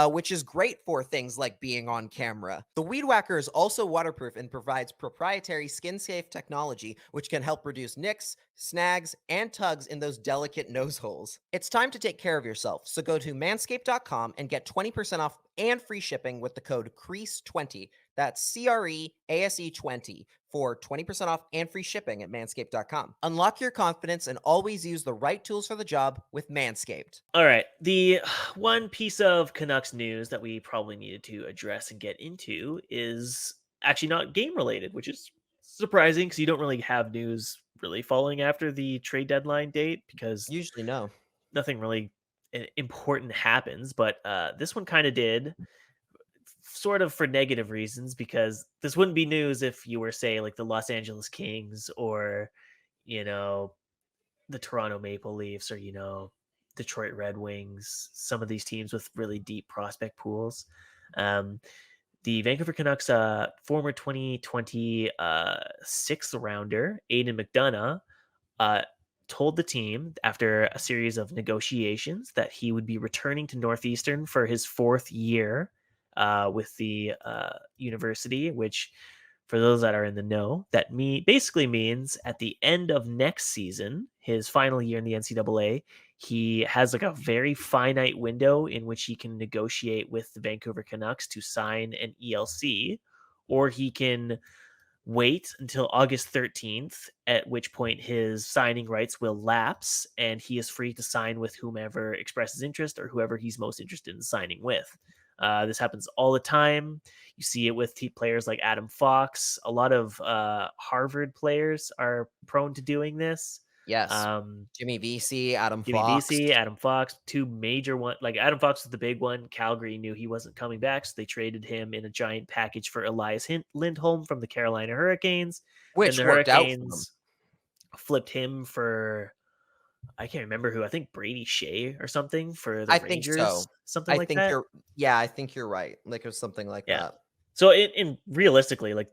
which is great for things like being on camera. The Weed Whacker is also waterproof and provides proprietary skin-safe technology, which can help reduce nicks, snags, and tugs in those delicate nose holes. It's time to take care of yourself, so go to manscaped.com and get 20% off and free shipping with the code CREASE20. That's CREASE20 for 20% off and free shipping at manscaped.com. Unlock your confidence and always use the right tools for the job with Manscaped. All right. The one piece of Canucks news that we probably needed to address and get into is actually not game related, which is surprising because you don't really have news really following after the trade deadline date because Usually no. nothing really important happens. But this one kind of did, sort of for negative reasons, because this wouldn't be news if you were, say, like the Los Angeles Kings or, you know, the Toronto Maple Leafs or, you know, Detroit Red Wings, some of these teams with really deep prospect pools. The Vancouver Canucks former 2020 sixth rounder, Aiden McDonough, told the team after a series of negotiations that he would be returning to Northeastern for his fourth year with the university, which, for those that are in the know, that basically means at the end of next season, his final year in the NCAA, he has like a very finite window in which he can negotiate with the Vancouver Canucks to sign an ELC, or he can wait until August 13th, at which point his signing rights will lapse and he is free to sign with whomever expresses interest or whoever he's most interested in signing with. This happens all the time. You see it with players like Adam Fox. A lot of Harvard players are prone to doing this. Yes. Jimmy Vesey, Adam Jimmy Fox. Vesey, Adam Fox, two major ones. Like Adam Fox was the big one. Calgary knew he wasn't coming back, so they traded him in a giant package for Elias Lindholm from the Carolina Hurricanes. Which and the worked out for them. Hurricanes flipped him for, I can't remember who. I think Brady Shea or something for the I Rangers. think so. Something like that. I think you're right. Like it was something like that. So in realistically, like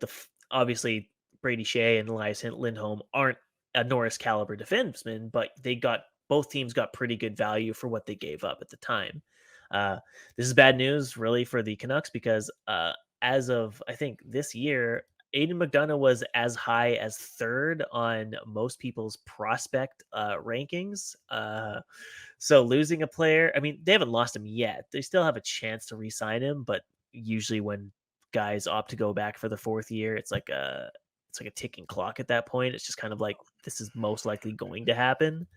obviously Brady Shea and Elias Lindholm aren't a Norris caliber defenseman, but both teams got pretty good value for what they gave up at the time. This is bad news really for the Canucks because as of, I think, this year, Aiden McDonough was as high as third on most people's prospect rankings. So losing a player, I mean, they haven't lost him yet. They still have a chance to re-sign him, but usually when guys opt to go back for the fourth year, it's like a ticking clock at that point. It's just kind of like, this is most likely going to happen,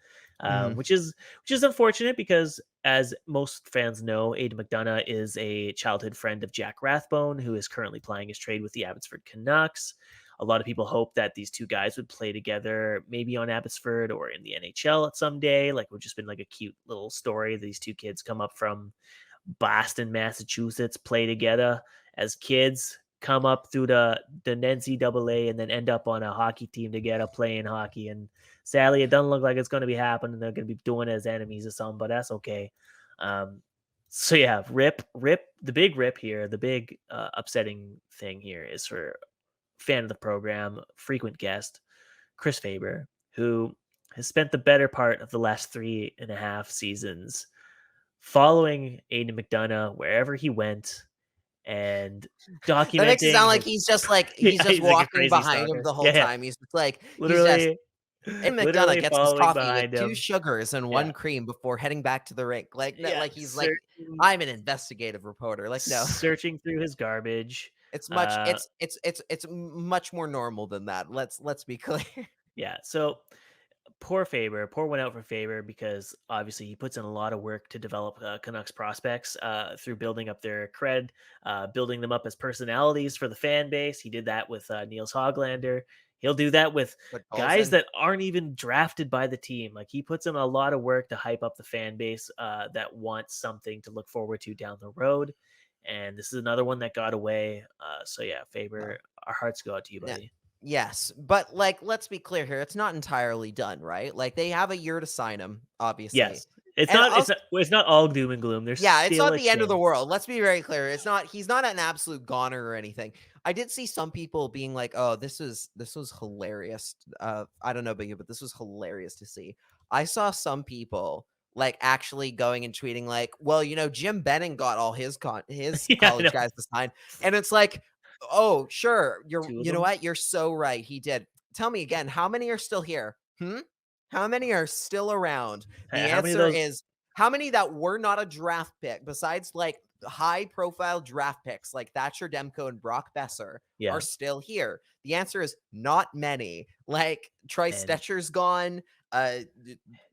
which is unfortunate because, as most fans know, Aiden McDonough is a childhood friend of Jack Rathbone, who is currently plying his trade with the Abbotsford Canucks. A lot of people hope that these two guys would play together, maybe on Abbotsford or in the NHL at some day. Like, it would just been like a cute little story. These two kids come up from Boston, Massachusetts, play together as kids, come up through the NCAA, and then end up on a hockey team together playing hockey. And sadly, it doesn't look like it's going to be happening. They're going to be doing it as enemies or something, but that's okay. So yeah, rip. The big rip here, the big upsetting thing here is fan of the program, frequent guest, Chris Faber, who has spent the better part of the last 3.5 seasons following Aiden McDonough wherever he went and That makes it sound documenting like his he's just like yeah, he's he's like a walking crazy behind him stalker. the whole Yeah, time. He's just like literally, And McDonough gets his following coffee with behind 2 him. sugars and 1 Yeah. cream before heading back to the rink. Like Yeah, like he's like, searching, I'm an investigative reporter. Like, no. searching through his garbage. It's much Uh, it's much more normal than that. Let's be clear. yeah. So poor Faber, poor one out for Faber because obviously he puts in a lot of work to develop Canucks prospects through building up their cred, building them up as personalities for the fan base. He did that with Niels Hoglander. He'll do that with But guys Olsen, that aren't even drafted by the team. Like he puts in a lot of work to hype up the fan base that wants something to look forward to down the road. And this is another one that got away. So yeah, Faber, our hearts go out to you, yeah. buddy. Yes, but like let's be clear here. It's not entirely done, right? Like they have a year to sign him, obviously. Yes, it's And not. also, It's not all doom and gloom. There's yeah, it's still not a the end of the chance. world. Let's be very clear. He's not an absolute goner or anything. I did see some people being like, "Oh, this was hilarious." I don't know about you, but this was hilarious to see. I saw some people like actually going and tweeting like, "Well, Jim Benning got all his Yeah, I college know. guys to sign." And it's like, "Oh, sure. Two of You know them? what? You're so right. He did." Tell me again, how many are still here? How many are still around? The How many of answer those? is how many that were not a draft pick, besides like high profile draft picks like Thatcher Demko and Brock Besser, Yeah, are still here? The answer is not many. Like Troy and Stetcher's gone. Uh,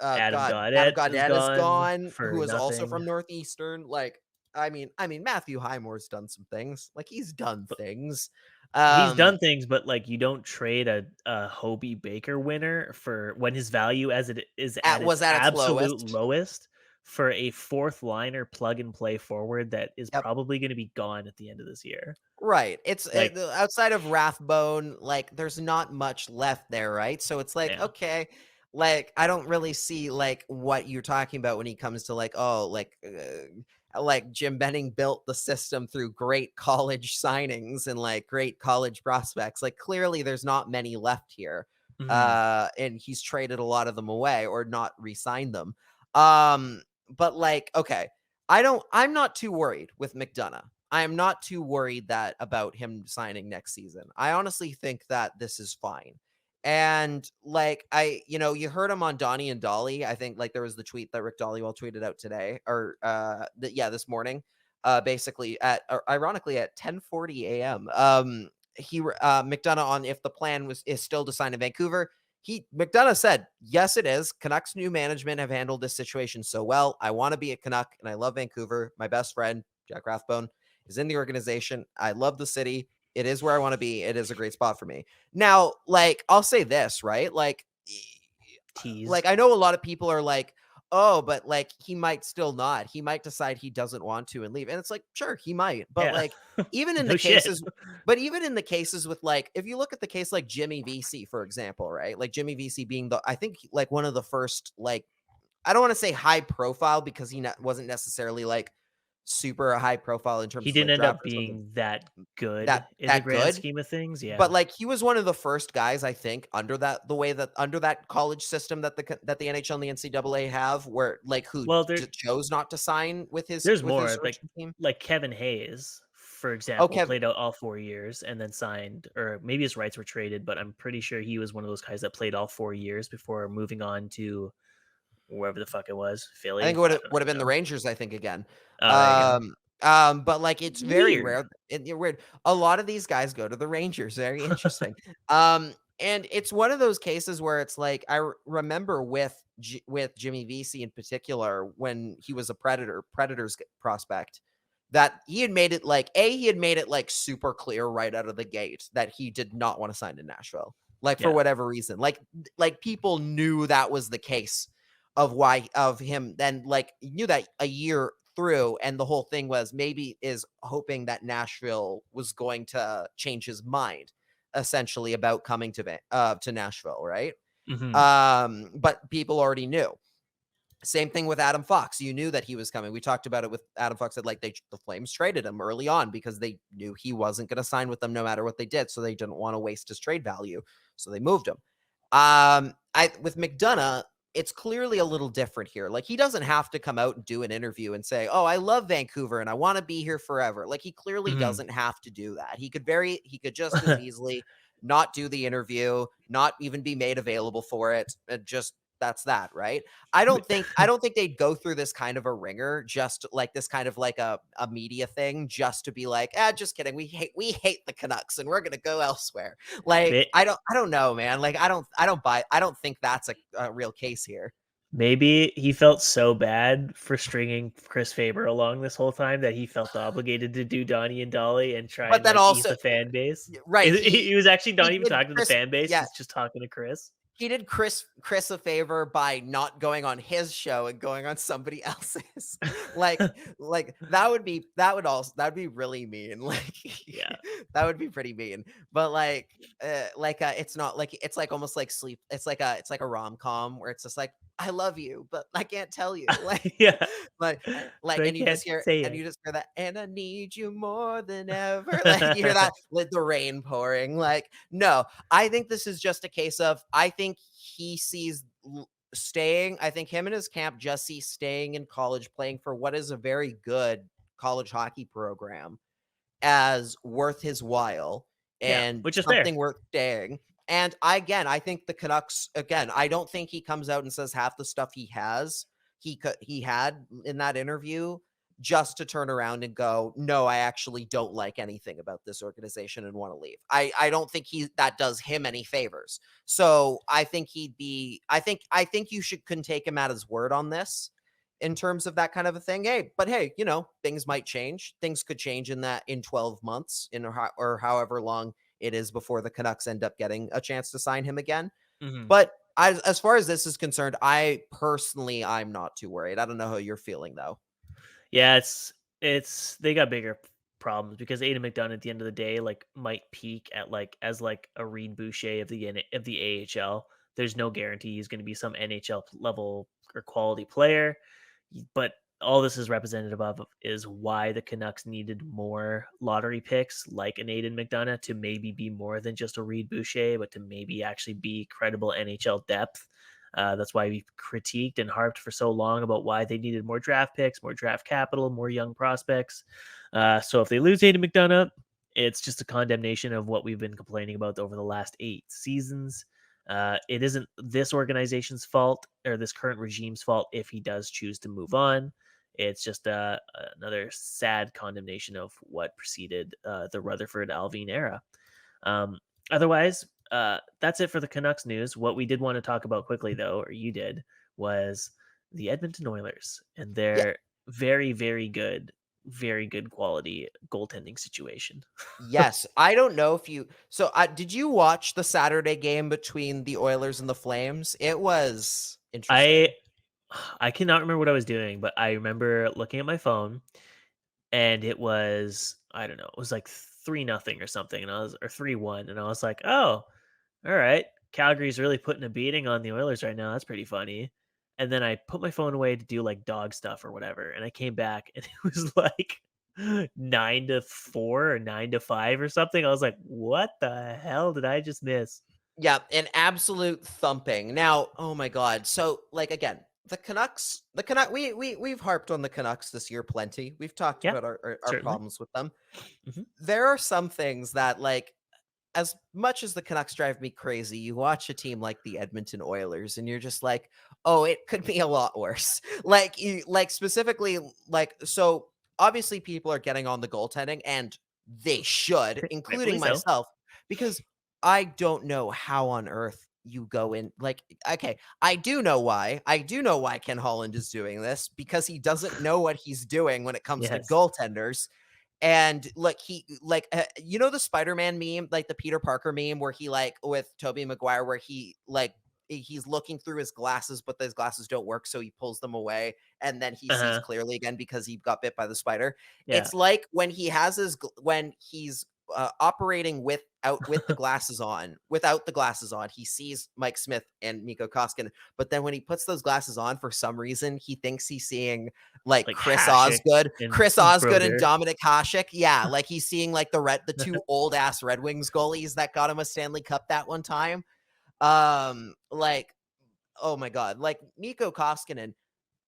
Adam God, Adam Gaudette is Gaudette is gone gone, for who is also nothing. from Northeastern. Like, I mean, Matthew Highmore's done some things. Like, he's done But things. he's done things, but like you don't trade a Hobie Baker winner for when his value as it is at its Was at its absolute lowest. lowest for a fourth liner plug and play forward that is Yep. probably going to be gone at the end of this year. Right. It's Like, outside of Rathbone, like there's not much left there, right? So it's like, yeah, okay, like I don't really see like what you're talking about when he comes to like, oh, like Jim Benning built the system through great college signings and like great college prospects. Like clearly there's not many left here. mhm. And he's traded a lot of them away or not re-signed them. But like, okay, I'm not too worried with McDonough. I am not too worried that about him signing next season. I honestly think that this is fine. And like you heard him on Donnie and Dolly. I think like there was the tweet that Rick Dollywell tweeted out today or this morning. Basically ironically at 10:40 a.m. McDonough on if the plan is still to sign in Vancouver. McDonough said, yes, it is. Canucks new management have handled this situation so well. I want to be a Canuck and I love Vancouver. My best friend, Jack Rathbone, is in the organization. I love the city. It is where I want to be. It is a great spot for me. Now, like, I'll say this, right? Like Tease. I know a lot of people are like, oh, but like he might still not. He might decide he doesn't want to and leave. And it's like, sure, he might. But Yeah. like even in No the shit. cases, but even in the cases with like, if you look at the case like Jimmy VC, for example, right? Like Jimmy VC being I think like one of the first, like, I don't want to say high profile because he wasn't necessarily like super high profile in terms He of like didn't end draft up or something being that good in the that grand good. scheme of things. Yeah. But like he was one of the first guys, I think, under that college system that the NHL and the NCAA have, where like who Well, chose not to sign with his there's with his more original team. like Kevin Hayes, for example, Okay, played out all 4 years and then signed, or maybe his rights were traded, but I'm pretty sure he was one of those guys that played all 4 years before moving on to wherever the fuck it was, I think Philly. it I don't would have been even the know. Rangers. I think again. Oh, there you go. But like it's very Weird. rare. Weird. A lot of these guys go to the Rangers. Very interesting. And it's one of those cases where it's like I remember with Jimmy VC in particular when he was a Predators prospect, that he had made it like super clear right out of the gate that he did not want to sign to Nashville, like for Yeah. whatever reason. Like people knew that was the case of him. Then like knew that a year through, and the whole thing was maybe is hoping that Nashville was going to change his mind essentially about coming to Nashville, right? Mhm. But people already knew. Same thing with Adam Fox. You knew that he was coming. We talked about it with Adam Fox, that like the Flames traded him early on because they knew he wasn't going to sign with them no matter what they did. So they didn't want to waste his trade value. So they moved him. With McDonough, it's clearly a little different here. Like, he doesn't have to come out and do an interview and say, "Oh, I love Vancouver and I want to be here forever." Like, he clearly doesn't have to do that. He could just as easily not do the interview, not even be made available for it. Just that's that, right? I don't think they'd go through this kind of a ringer, just like this kind of like a media thing, just to be like, just kidding. We hate the Canucks and we're gonna go elsewhere. Like, I don't know, man. Like, I don't think that's a real case here. Maybe he felt so bad for stringing Chris Faber along this whole time that he felt obligated to do Donnie and Dolly and try But and then like ease also, the fan base. right? He was actually not he even did talking to the Chris- fan base. yeah. He's just talking to Chris. He did Chris a favor by not going on his show and going on somebody else's. like that would be really mean. Like, Yeah. that would be pretty mean. But it's not like, it's like almost like sleep. It's like a rom-com where it's just like, I love you, but I can't tell you. Like, Yeah. like, But and you just hear that, and I need you more than ever. Like, you hear that with the rain pouring. Like, no, I think this is just a case of, I think he sees staying. I think him and his camp just see staying in college, playing for what is a very good college hockey program, as worth his while and which is something fair. worth staying. And I think the Canucks, again, I don't think he comes out and says half the stuff he had in that interview just to turn around and go, "No, I actually don't like anything about this organization and want to leave." I don't think that does him any favors. So I think I think you can take him at his word on this in terms of that kind of a thing. Hey, things might change. Things could change in 12 months or however long it is before the Canucks end up getting a chance to sign him again. But as far as this is concerned, I'm not too worried. I don't know how you're feeling though. Yeah, it's they got bigger problems because Aiden McDonough at the end of the day might peak at as a Reed Boucher of the AHL. There's no guarantee he's going to be some NHL level or quality player, but all this is representative of is why the Canucks needed more lottery picks like an Aiden McDonough to maybe be more than just a Reed Boucher, but to maybe actually be credible NHL depth. That's why we critiqued and harped for so long about why they needed more draft picks, more draft capital, more young prospects. So if they lose Aiden McDonough, it's just a condemnation of what we've been complaining about over the last 8 seasons. It isn't this organization's fault or this current regime's fault if he does choose to move on. It's just another sad condemnation of what preceded the Rutherford Alvin era. Otherwise, that's it for the Canucks news. What we did want to talk about quickly, though, or you did, was the Edmonton Oilers and their very, very good quality goaltending situation. Yes. I don't know if you... So did you watch the Saturday game between the Oilers and the Flames? It was interesting. I cannot remember what I was doing, but I remember looking at my phone and it was, I don't know, it was like 3-0 or something, or 3-1, and I was like, oh, all right, Calgary's really putting a beating on the Oilers right now. That's pretty funny. And then I put my phone away to do dog stuff or whatever, and I came back and it was 9-4 or 9-5 or something. I was like, what the hell did I just miss? Yeah, an absolute thumping. Now, oh my God. So again, the Canucks, we've harped on the Canucks this year plenty. We've talked about our problems with them. Mm-hmm. There are some things that as much as the Canucks drive me crazy, you watch a team like the Edmonton Oilers and you're just like, oh, it could be a lot worse. Specifically, so obviously people are getting on the goaltending and they should, including myself, because I don't know how on earth you go in. Okay, I do know why. Ken Holland is doing this, because he doesn't know what he's doing when it comes to goaltenders. And the Spider-Man meme, the Peter Parker meme where he with Tobey Maguire, where he he's looking through his glasses, but those glasses don't work, so he pulls them away and then he sees clearly again because he got bit by the spider. It's like when he has when he's operating without the glasses on. Without the glasses on, he sees Mike Smith and Mikko Koskinen. But then when he puts those glasses on, for some reason, he thinks he's seeing like Chris Hasek Osgood and Brodeur. Dominic Hasek. Yeah, like he's seeing like the two old ass Red Wings goalies that got him a Stanley Cup that one time. Like, oh my God, like Mikko Koskinen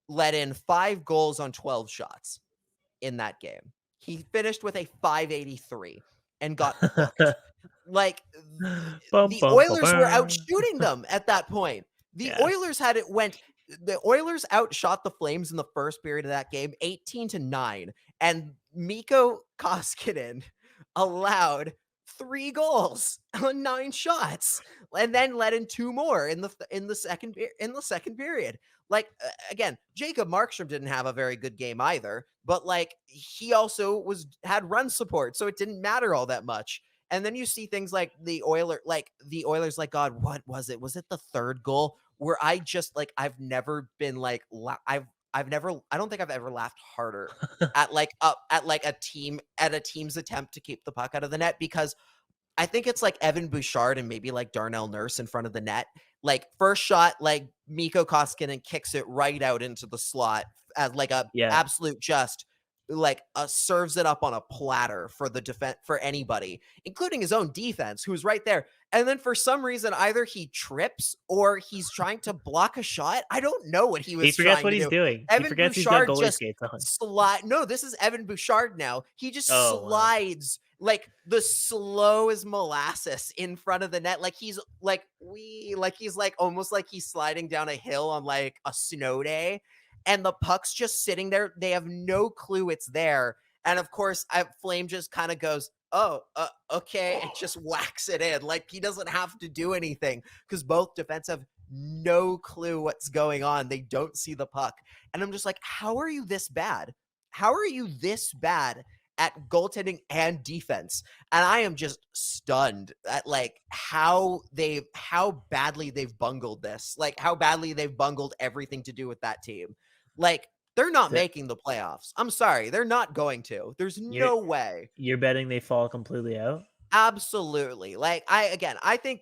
let in 5 goals on 12 shots in that game. He finished with a 583 and got booked. Like the Oilers were out shooting them at that point. The Oilers outshot the Flames in the first period of that game 18-9, and Mikko Koskinen allowed 3 goals on 9 shots and then let in 2 more in the second period. Like, again, Jacob Markstrom didn't have a very good game either, but like he also had run support, so it didn't matter all that much. And then you see things like the Oilers, like, God, what was it? Was it the third goal where I just like, I've never been like, I don't think I've ever laughed harder at a team's attempt to keep the puck out of the net, because I think it's like Evan Bouchard and maybe like Darnell Nurse in front of the net. Like first shot, like Mikko Koskinen kicks it right out into the slot as like a absolute just like serves it up on a platter for the defense, for anybody, including his own defense, who's right there. And then for some reason, either he trips or he's trying to block a shot. I don't know what he was. He forgets what he's doing. Evan he forgets Bouchard he's got goalie just skates on. No, this is Evan Bouchard now. He just slides like the slow as molasses in front of the net. Like he's almost like he's sliding down a hill on like a snow day. And the puck's just sitting there. They have no clue it's there. And of course, Flame just kind of goes, okay, and just whacks it in. Like he doesn't have to do anything because both defense have no clue what's going on. They don't see the puck. And I'm just like, how are you this bad? How are you this bad at goaltending and defense? And I am just stunned at like how badly they've bungled this, like how badly they've bungled everything to do with that team. Like they're not making the playoffs. I'm sorry. They're not going to. There's no way. You're betting they fall completely out? Absolutely. Like I think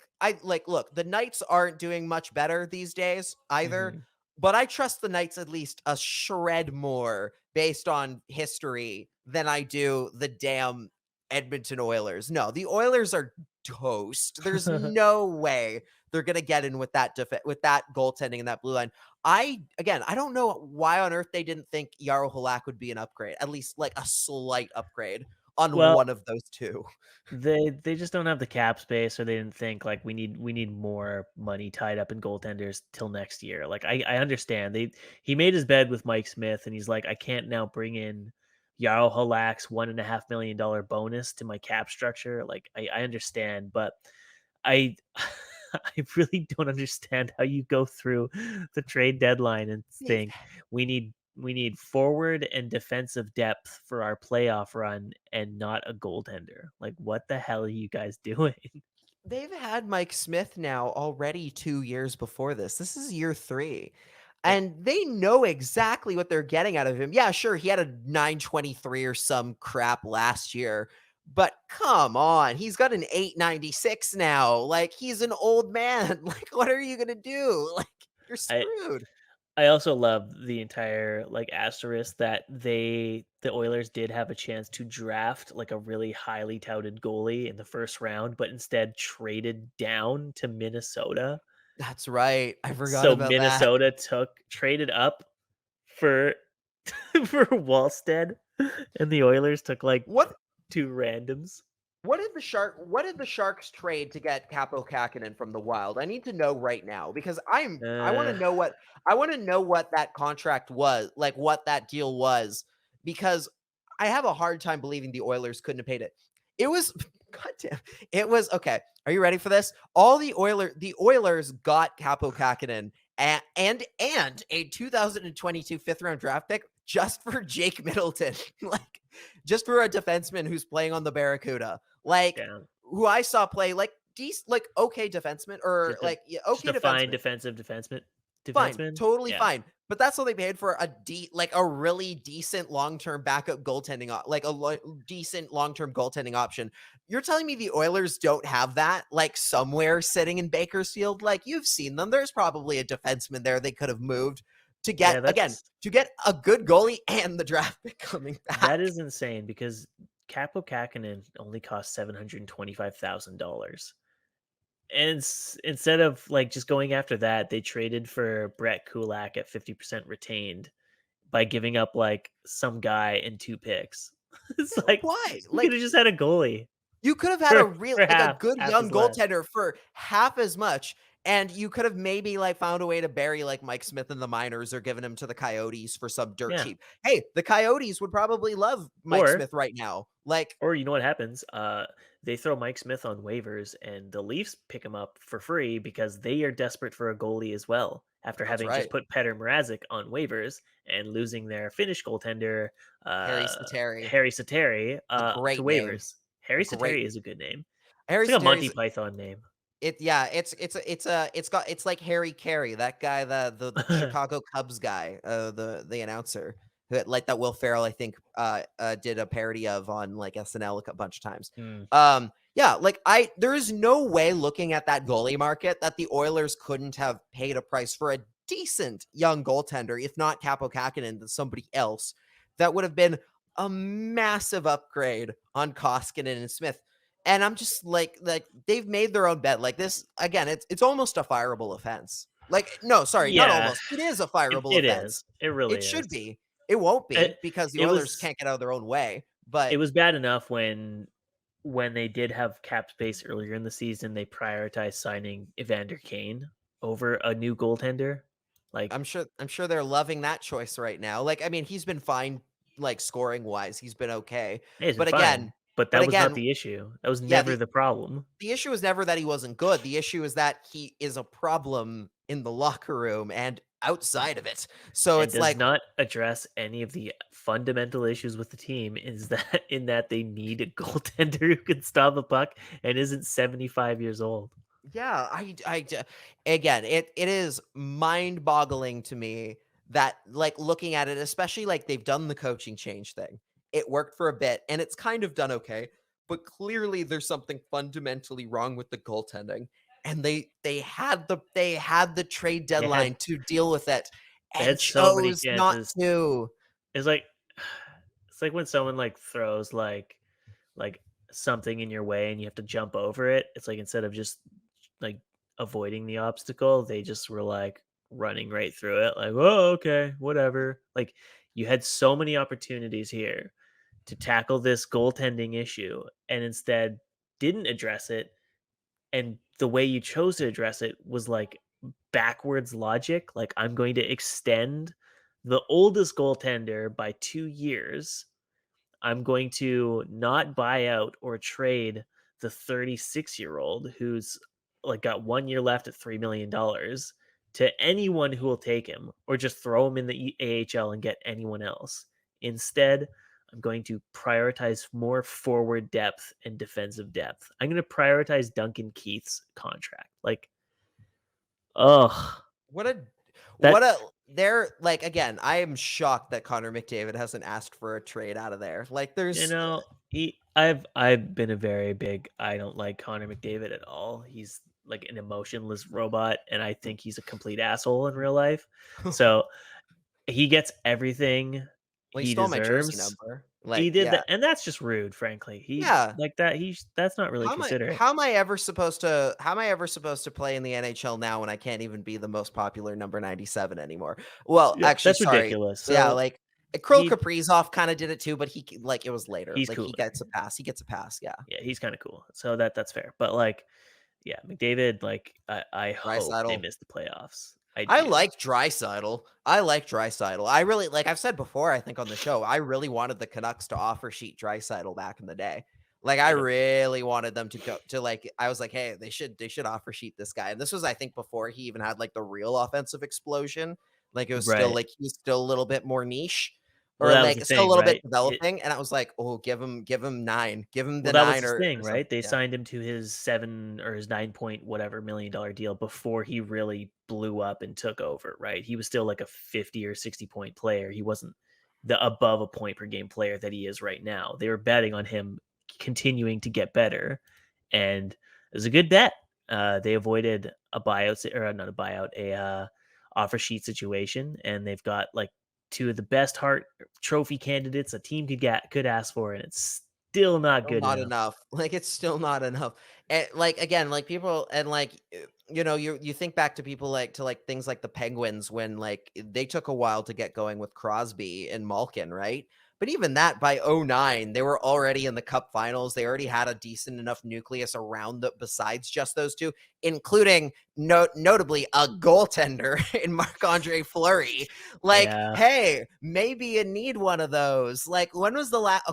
look, the Knights aren't doing much better these days either, but I trust the Knights at least a shred more based on history than I do the damn Edmonton Oilers. No, the Oilers are toast. There's no way they're going to get in with that goaltending and that blue line. I don't know why on earth they didn't think Yushiroh Halak would be an upgrade, at least like a slight upgrade on one of those two. They just don't have the cap space, or they didn't think like we need more money tied up in goaltenders till next year. Like I understand he made his bed with Mike Smith, and he's like, I can't now bring in Yushiroh Halak's $1.5 million bonus to my cap structure. Like I understand, but I really don't understand how you go through the trade deadline and think we need forward and defensive depth for our playoff run and not a goaltender. Like, what the hell are you guys doing? They've had Mike Smith now already 2 years before this. This is year 3. And they know exactly what they're getting out of him. Yeah, sure, he had a 923 or some crap last year. But come on, he's got an 896 now. Like, he's an old man. Like, what are you going to do? Like, you're screwed. I also love the entire like asterisk that the Oilers did have a chance to draft like a really highly touted goalie in the first round, but instead traded down to Minnesota. That's right. I forgot about that. So Minnesota traded up for Wallstead, and the Oilers took like 2 randoms. What did the Sharks trade to get Kaapo Kähkönen from the Wild? I need to know right now because I want to know what that contract was, like what that deal was, because I have a hard time believing the Oilers couldn't have paid it. It was goddamn. It was okay. Are you ready for this? The Oilers got Kaapo Kähkönen and a 2022 5th round draft pick just for Jake Middleton, like just for a defenseman who's playing on the Barracuda, who I saw play like okay defenseman or okay defensive defenseman. fine, defenseman. totally Yeah. fine. But that's what they paid for a really decent long-term backup goaltending, decent long-term goaltending option. You're telling me the Oilers don't have that, like, somewhere sitting in Bakersfield? Like, you've seen them. There's probably a defenseman there they could have moved to get, Yeah, to get a good goalie and the draft pick coming that back. is insane because Capo Kakinen only cost $725,000. And instead of like just going after that, they traded for Brett Kulak at 50% retained by giving up like some guy and 2 picks. It's like Why? you could have just had a goalie You could have had a for a good half young as less. goaltender for half as much, and you could have maybe, like, found a way to bury, like, Mike Smith in the minors or given him to the Coyotes for some dirt Yeah. cheap. Hey, the Coyotes would probably love Mike Or Smith right now. Like, or you know what happens? They throw Mike Smith on waivers and the Leafs pick him up for free because they are desperate for a goalie as well. After that's having right. just put Petr Mrazek on waivers and losing their Finnish goaltender, Harry Sateri. Harry Sateri, A to great name. waivers. Harry A great Sateri is a good name. Harry It's like a Monty Sateri's Python name. it's like Harry Carey, that guy, the Chicago Cubs guy, the announcer, who, like, that Will Ferrell, I think, did a parody of on, like, SNL a bunch of times. Mm. Yeah, like, there is no way, looking at that goalie market, that the Oilers couldn't have paid a price for a decent young goaltender, if not Capo Kakinen, to somebody else. That would have been a massive upgrade on Koskinen and Smith. And I'm just like they've made their own bet. Like, this again, it's almost a fireable offense. Like, no, sorry, not Yeah, almost. It is a fireable it offense. is. It really It is. should be. It won't be It, because the it Oilers was can't get out of their own way. But it was bad enough when they did have cap space earlier in the season, they prioritized signing Evander Kane over a new goaltender. Like, I'm sure they're loving that choice right now. Like, I mean, he's been fine, like, scoring wise. He's been okay. it's But fine, again, but that was not the issue. That was yeah, never the problem. the issue is never that he wasn't good. The issue is that he is a problem in the locker room and outside of it. So And it's does like, not address any of the fundamental issues with the team is that in that they need a goaltender who can stop a puck and isn't 75 years old. yeah, again, it is mind-boggling to me that, like, looking at it, especially, like, they've done the coaching change thing. It worked for a bit and it's kind of done okay, but clearly there's something fundamentally wrong with the goaltending. And they had the trade They deadline to deal with it and had so many chose not chances. to. It's like when someone like throws like something in your way and you have to jump over it. It's like instead of just like avoiding the obstacle, they just were like running right through it. Like, oh, okay, whatever. Like you had so many opportunities here to tackle this goaltending issue and instead didn't address it. And the way you chose to address it was like backwards logic. Like, I'm going to extend the oldest goaltender by 2 years. I'm going to not buy out or trade the 36-year-old who's like got 1 year left at $3 million to anyone who will take him, or just throw him in the AHL and get anyone else. Instead, I'm going to prioritize more forward depth and defensive depth. I'm going to prioritize Duncan Keith's contract. Like, ugh. They're like, again, I am shocked that Connor McDavid hasn't asked for a trade out of there. Like, there's, I've been a very big, I don't like Connor McDavid at all. He's like an emotionless robot, and I think he's a complete asshole in real life. So he gets everything well, he stole my jersey deserves. number. Like, He did yeah. that, and that's just rude, frankly. He Yeah. like that. That's not really considerate. How am I ever supposed to play in the NHL now when I can't even be the most popular number 97 anymore? Well, Yeah, actually, that's sorry. ridiculous. Yeah, So like, Kirill he- Kaprizov kind of did it too, but it was later. He's Like, cooler. he gets a pass. He gets a pass. Yeah. Yeah, he's kind of cool. So that's fair. But like, yeah, McDavid, like I hope they Draisaitl. miss the playoffs. I do. like Draisaitl. I really, like I've said before, I think on the show, I really wanted the Canucks to offer sheet Draisaitl back in the day. Like, I Yep. really wanted them to go to, like, I was like, hey, they should offer sheet this guy. And this was, I think, before he even had like the real offensive explosion. Like, it was still Right. like he was still a little bit more niche. or that was the like still a thing, little bit right? developing. And I was like, oh, give him 9, give him the Well, that was 9 his or thing, something. right? They Yeah. signed him to his 7 or his 9 point whatever $1 million deal before he really blew up and took over, right? He was still like a 50 or 60 point player. He wasn't the above a point per game player that he is right now. They were betting on him continuing to get better, and it was a good bet. They avoided a buyout or not a buyout, offer sheet situation, and they've got like two of the best Hart Trophy candidates a team could ask for, and it's still not Still good not enough. enough. Like, it's still not enough. And like again, like people and like you think back to people like to like things like the Penguins when like they took a while to get going with Crosby and Malkin, right? But even that by '09, they were already in the cup finals. They already had a decent enough nucleus around the besides just those two, including notably a goaltender in Marc-Andre Fleury. Like, Yeah, hey, maybe you need one of those. Like, when was the last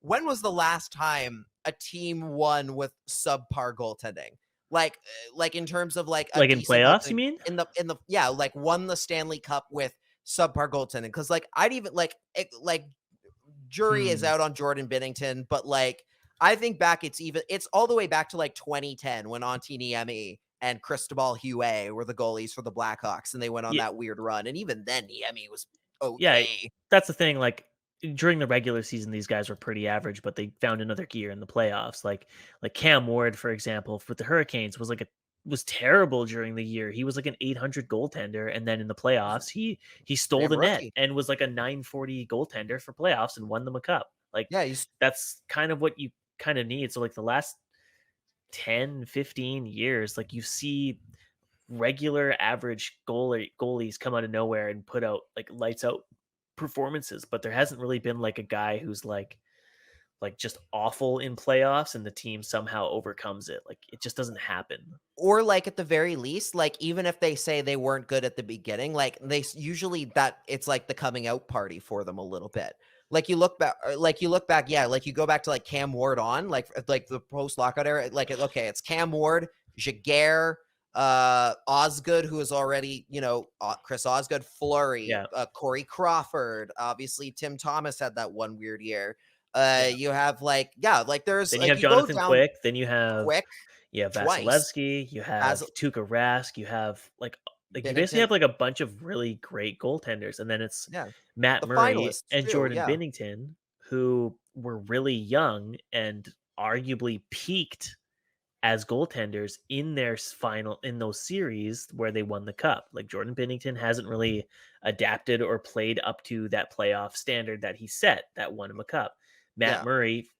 when was the last time a team won with subpar goaltending? Like in terms of like a like in decent playoffs, you goaltending mean? in the yeah, like won the Stanley Cup with subpar goaltending. Because like I'd even like jury is Hmm. out on Jordan Binnington, but like I think back it's all the way back to like 2010 when Antti Niemi and Cristobal Huet were the goalies for the Blackhawks and they went on Yeah, that weird run. And even then Niemi was yeah, okay. that's the thing. Like during the regular season, these guys were pretty average, but they found another gear in the playoffs. Like Cam Ward, for example, with the Hurricanes, was terrible during the year. He was like an 800 goaltender, and then in the playoffs, he stole Damn the net rookie. and was like a 940 goaltender for playoffs and won them a cup. Like Yeah, he's that's kind of what you kind of need. So like the last 10, 15 years, like you see regular average goalies come out of nowhere and put out like lights out performances, but there hasn't really been like a guy who's like just awful in playoffs and the team somehow overcomes it. Like it just doesn't happen. or like at the very least, like even if they say they weren't good at the beginning, like usually that it's like the coming out party for them a little bit. Like you look back, yeah, like you go back to like Cam Ward on like the post lockout era, like okay, it's Cam Ward, Jaguar, Osgood, who is already Chris Osgood, Fleury, Yeah. Corey Crawford, obviously Tim Thomas had that one weird year. Yeah. You have like there's Then you like have you go Jonathan down Quick, then Quick you have twice Vasilevsky, you as have Tuukka Rask, you have like you basically Binnington. have like a bunch of really great goaltenders, and then it's Yeah, Matt the Murray finalists and too, Jordan yeah. Binnington, who were really young and arguably peaked as goaltenders in their final in those series where they won the cup. Like Jordan Binnington hasn't really adapted or played up to that playoff standard that he set that won him a cup. Matt Yeah. Murray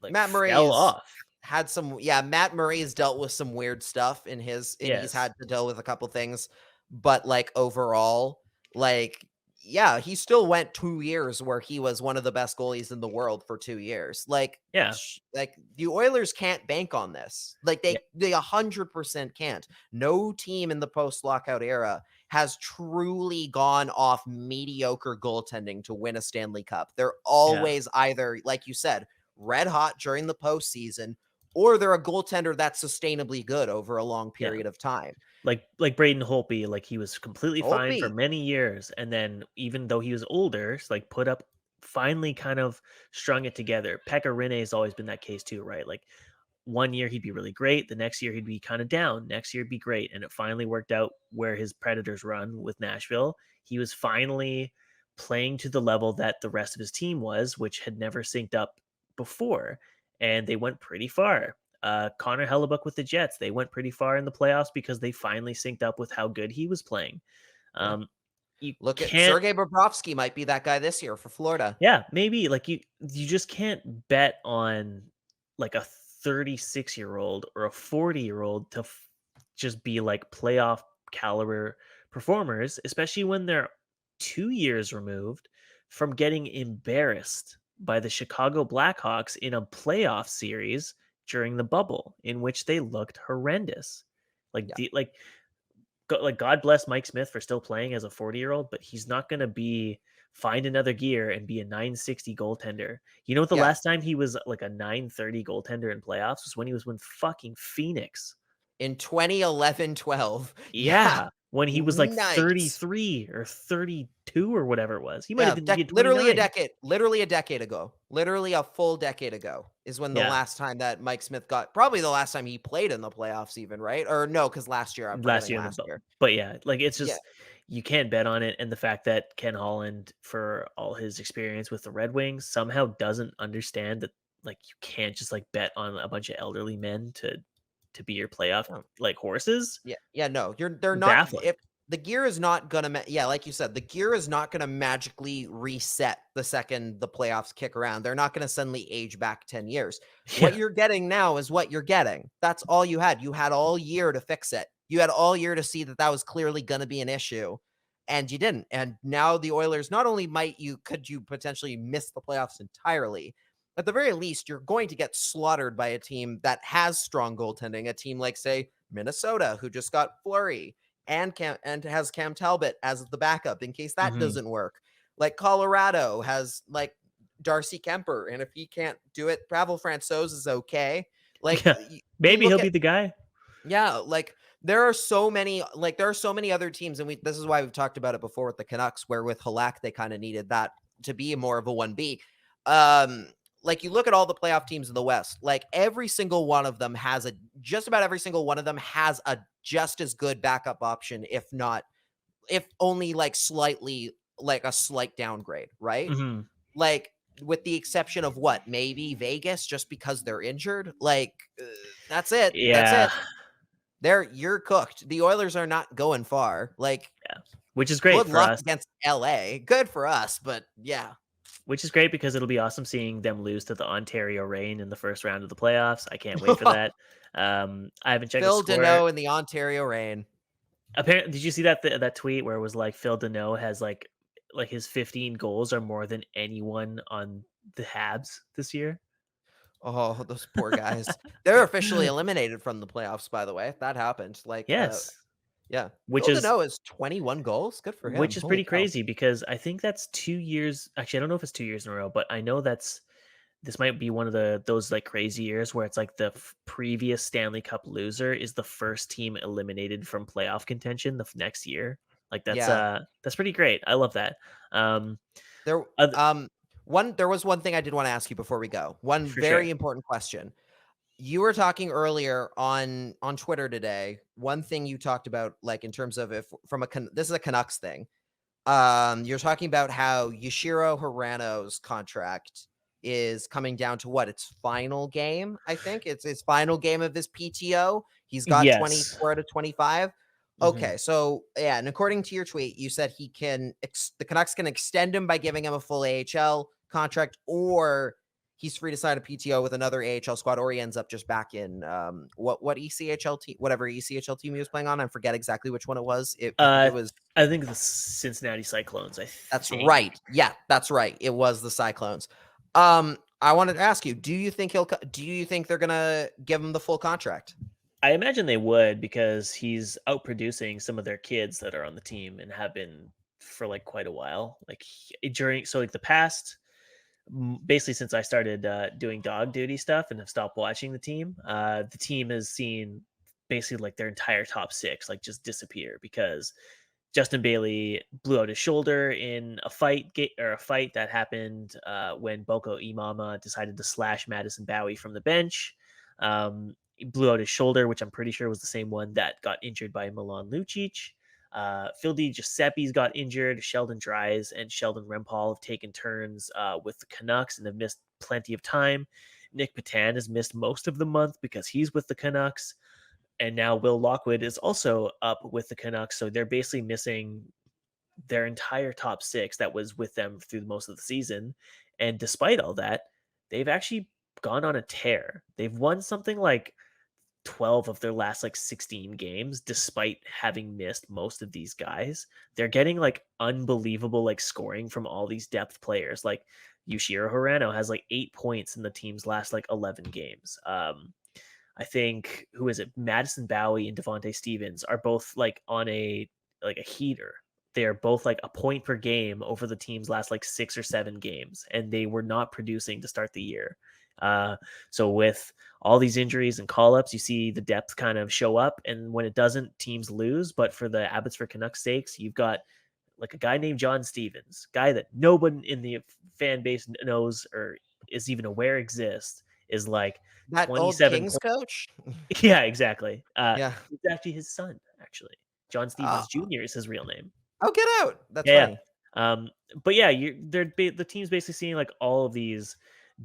like Matt Murray fell has off. had some Matt Murray has dealt with some weird stuff in his and he's Yes. had to deal with a couple things, but like overall, like yeah, he still went 2 years where he was one of the best goalies in the world for 2 years. Yeah. Like the Oilers can't bank on this. Like Yeah. they 100% can't. No team in the post-lockout era has truly gone off mediocre goaltending to win a Stanley Cup. They're Yeah. always either, like you said, red hot during the postseason, or they're a goaltender that's sustainably good over a long Yeah. period of time. Like Braden Holtby, like he was completely fine for Holtby, many years, and then even though he was older, like put up finally kind of strung it together. Pekka Rinne has always been that case too, right? Like one year he'd be really great, the next year he'd be kind of down, next year he'd be great, and it finally worked out where his Predators run with Nashville. He was finally playing to the level that the rest of his team was, which had never synced up before, and they went pretty far. Connor Hellebuck with the Jets, they went pretty far in the playoffs because they finally synced up with how good he was playing. yeah. You Look at can't, Sergei Bobrovsky might be that guy this year for Florida. yeah, maybe like you just can't bet on like a 36-year-old or a 40-year-old to just be like playoff caliber performers, especially when they're 2 years removed from getting embarrassed by the Chicago Blackhawks in a playoff series during the bubble in which they looked horrendous. Like Yeah. like God bless Mike Smith for still playing as a 40-year-old, but he's not going to be find another gear and be a 960 goaltender. You know what the Yeah. last time he was like a 930 goaltender in playoffs was when he was with fucking Phoenix. In 2011-12. Yeah. Yeah. when he was like Nice. 33 or 32 or whatever it was. He might have Yeah, been be literally 29. literally a decade ago. Literally a full decade ago is when the Yeah, last time that Mike Smith probably the last time he played in the playoffs even, right? Or no, because last year, I'm last forgetting year, last year. but yeah, like it's Yeah. just you can't bet on it, and the fact that Ken Holland, for all his experience with the Red Wings, somehow doesn't understand that like you can't just like bet on a bunch of elderly men to be your playoff No. like horses. Yeah, yeah, no, they're not. Baffling. If the gear is not gonna, yeah, like you said, the gear is not gonna magically reset the second the playoffs kick around. They're not gonna suddenly age back 10 years. What Yeah, you're getting now is what you're getting. That's all you had. You had all year to fix it. You had all year to see that that was clearly gonna be an issue, and you didn't. And now the Oilers, not only could you potentially miss the playoffs entirely. At the very least, you're going to get slaughtered by a team that has strong goaltending, a team like, say, Minnesota, who just got Fleury and has Cam Talbot as the backup in case that hmm doesn't work. Like Colorado has like Darcy Kemper, and if he can't do it, Pavel Francouz is okay. Like yeah. you Maybe look he'll at be the guy. yeah, like there are so many other teams, and this is why we've talked about it before with the Canucks, where with Halak they kind of needed that to be more of a 1B. Um, like you look at all the playoff teams in the West, like just about every single one of them has a just as good backup option, if only like slightly like a slight downgrade, right? hmm Like with the exception of what, maybe Vegas, just because they're injured. Like that's it. That's Yeah, it. You're cooked. The Oilers are not going far. Like, yeah. Which is great good for luck us. against LA. Good for us, but yeah. Which is great because it'll be awesome seeing them lose to the Ontario Reign in the first round of the playoffs. I can't wait for that. I haven't checked the Phil score. Deneau in the Ontario Reign. Apparently, did you see that tweet where it was like Phil Deneau has like his 15 goals are more than anyone on the Habs this year? Oh, those poor guys. They're officially eliminated from the playoffs, by the way. If that happened. Like, Yes, yeah. which Phil is Deneau is 21 goals. Good for him. which is Holy pretty cow. crazy because I think that's 2 years. Actually, I don't know if it's 2 years in a row, but I know this might be one of those like crazy years where it's like the previous Stanley Cup loser is the first team eliminated from playoff contention the next year. Like Yeah. that's pretty great. I love that. Um, There oth- there was one thing I did want to ask you before we go. One for sure. very important question. You were talking earlier on Twitter today. One thing you talked about, like in terms of if from this is a Canucks thing. You're talking about how Yushiroh Hirano's contract is coming down to what, its final game. I think it's his final game of his PTO. He's got Yes. 24 to 25. Mhm. Okay, so yeah, and according to your tweet, you said the Canucks can extend him by giving him a full AHL contract, or he's free to sign a PTO with another AHL squad, or he ends up just back in what ECHL team, whatever ECHL team he was playing on. I forget exactly which one it was. It Uh, was I think the Cincinnati Cyclones. I That's think. right. Yeah, that's right. It was the Cyclones. I wanted to ask you, do you think they're gonna give him the full contract? I imagine they would because he's outproducing some of their kids that are on the team and have been for like quite a while. Like during like the past basically since I started doing dog duty stuff and have stopped watching the team has seen basically like their entire top six like just disappear because Justin Bailey blew out his shoulder in a fight that happened when Boko Imama decided to slash Madison Bowie from the bench. He blew out his shoulder, which I'm pretty sure was the same one that got injured by Milan Lucic. Phil Giuseppe's got injured. Sheldon Dries and Sheldon Rempal have taken turns with the Canucks and have missed plenty of time. Nick Patan has missed most of the month because he's with the Canucks. And now Will Lockwood is also up with the Canucks. So they're basically missing their entire top six that was with them through most of the season. And despite all that, they've actually gone on a tear. They've won something like 12 of their last like 16 games despite having missed most of these guys. They're getting like unbelievable like scoring from all these depth players. Like Yushiro Hirano has like 8 points in the team's last like 11 games. I think who is it? Madison Bowie and Devontae Stevens are both like on a heater. They are both like a point per game over the team's last like 6 or 7 games, and they were not producing to start the year. So with all these injuries and call-ups, you see the depth kind of show up, and when it doesn't, teams lose. But for the Abbotsford Canucks sakes, you've got like a guy named John Stevens, guy that nobody in the fan base knows or is even aware exists, is like That old 27 Kings coach? Yeah, exactly. Yeah. It's actually his son, actually. John Stevens Jr. is his real name. Oh, get out. That's Yeah. funny. But yeah, the team's basically seeing like all of these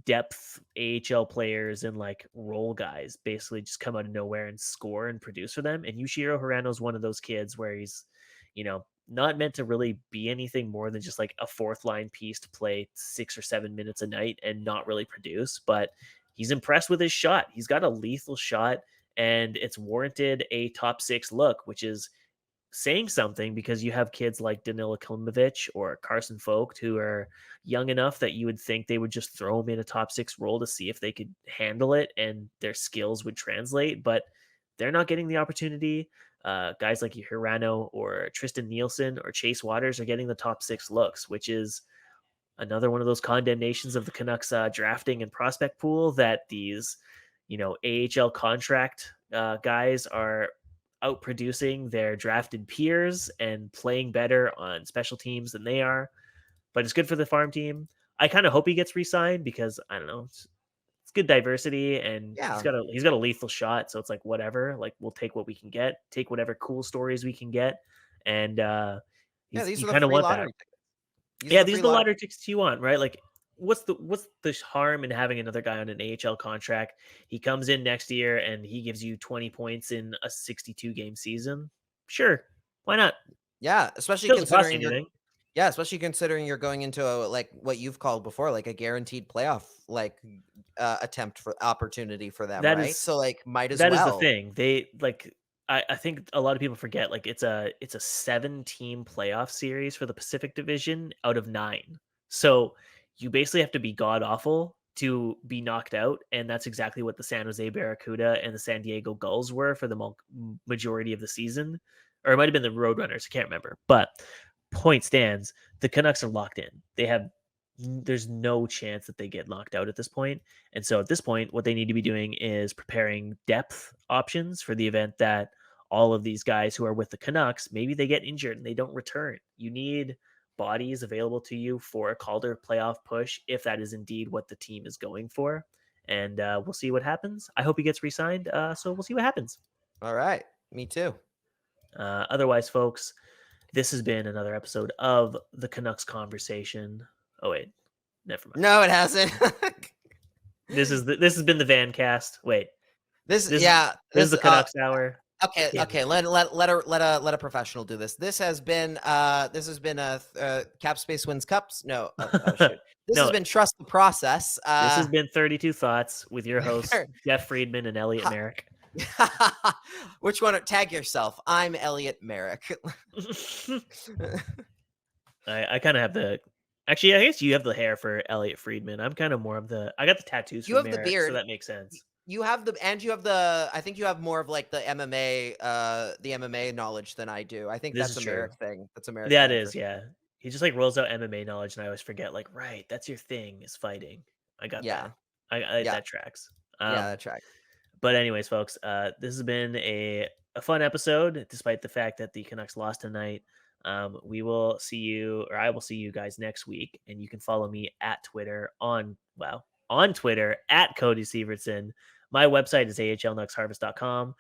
depth AHL players and like role guys basically just come out of nowhere and score and produce for them. And Yushiroh Hirano is one of those kids where he's, not meant to really be anything more than just like a fourth line piece to play 6 or 7 minutes a night and not really produce. But he's impressed with his shot. He's got a lethal shot, and it's warranted a top 6 look, which is saying something because you have kids like Danila Klimovic or Carson Vogt who are young enough that you would think they would just throw them in a top 6 role to see if they could handle it and their skills would translate, but they're not getting the opportunity. Guys like Hirano or Tristan Nielsen or Chase Waters are getting the top 6 looks, which is another one of those condemnations of the Canucks drafting and prospect pool that these, AHL contract guys are outproducing their drafted peers and playing better on special teams than they are. But it's good for the farm team. I kind of hope he gets re-signed because I don't know, it's good diversity, and Yeah. he's got a lethal shot. So it's like whatever, like we'll take what we can get, take whatever cool stories we can get, and These you are the kind of free want that. lottery tickets. These are the lottery tickets you want, right? Like, what's the harm in having another guy on an AHL contract? He comes in next year and he gives you 20 points in a 62 game season. Sure, why not? Yeah, especially Doesn't cost considering anything. especially considering you're going into like what you've called before, like a guaranteed playoff attempt for opportunity for them, That right? is So like might as that is the well. thing. They like I think a lot of people forget like it's a 7-team playoff series for the Pacific Division out of 9. So you basically have to be god awful to be knocked out, and that's exactly what the San Jose Barracuda and the San Diego Gulls were for the majority of the season, or it might have been the Roadrunners. I can't remember, but point stands, the Canucks are locked in. There's no chance that they get knocked out at this point. And so at this point, what they need to be doing is preparing depth options for the event that all of these guys who are with the Canucks, maybe they get injured and they don't return. You need bodies available to you for a Calder playoff push if that is indeed what the team is going for. And we'll see what happens. I hope he gets re-signed. So we'll see what happens. All right. Me too. Otherwise, folks, this has been another episode of the Canucks Conversation. Oh wait, never mind. No, it hasn't. This has been the Vancast. Wait, this is the Canucks Hour. Okay, Yeah. okay. Let a professional do this. This has been Cap Space Wins Cups. No, shoot. This has been Trust the Process. This has been 32 Thoughts with your hosts Jeff Friedman and Elliot Merrick. Which one? Tag yourself. I'm Elliot Merrick. I kind of have the. Actually, I guess you have the hair for Elliot Friedman. I'm kind of more of the. I got the tattoos. You for have Merrick, the beard, so that makes sense. You have the. I think you have more of like the MMA knowledge than I do. I think that's a Merrick thing. That's a Merrick. Yeah, it is. Yeah, he just like rolls out MMA knowledge, and I always forget. Like, right, that's your thing is fighting. I got that. That tracks. That tracks. But anyways, folks, this has been a fun episode, despite the fact that the Canucks lost tonight. We will see you, or I will see you guys next week, and you can follow me at Twitter on Twitter at Cody Sievertson. My website is ahlnucksharvest.com.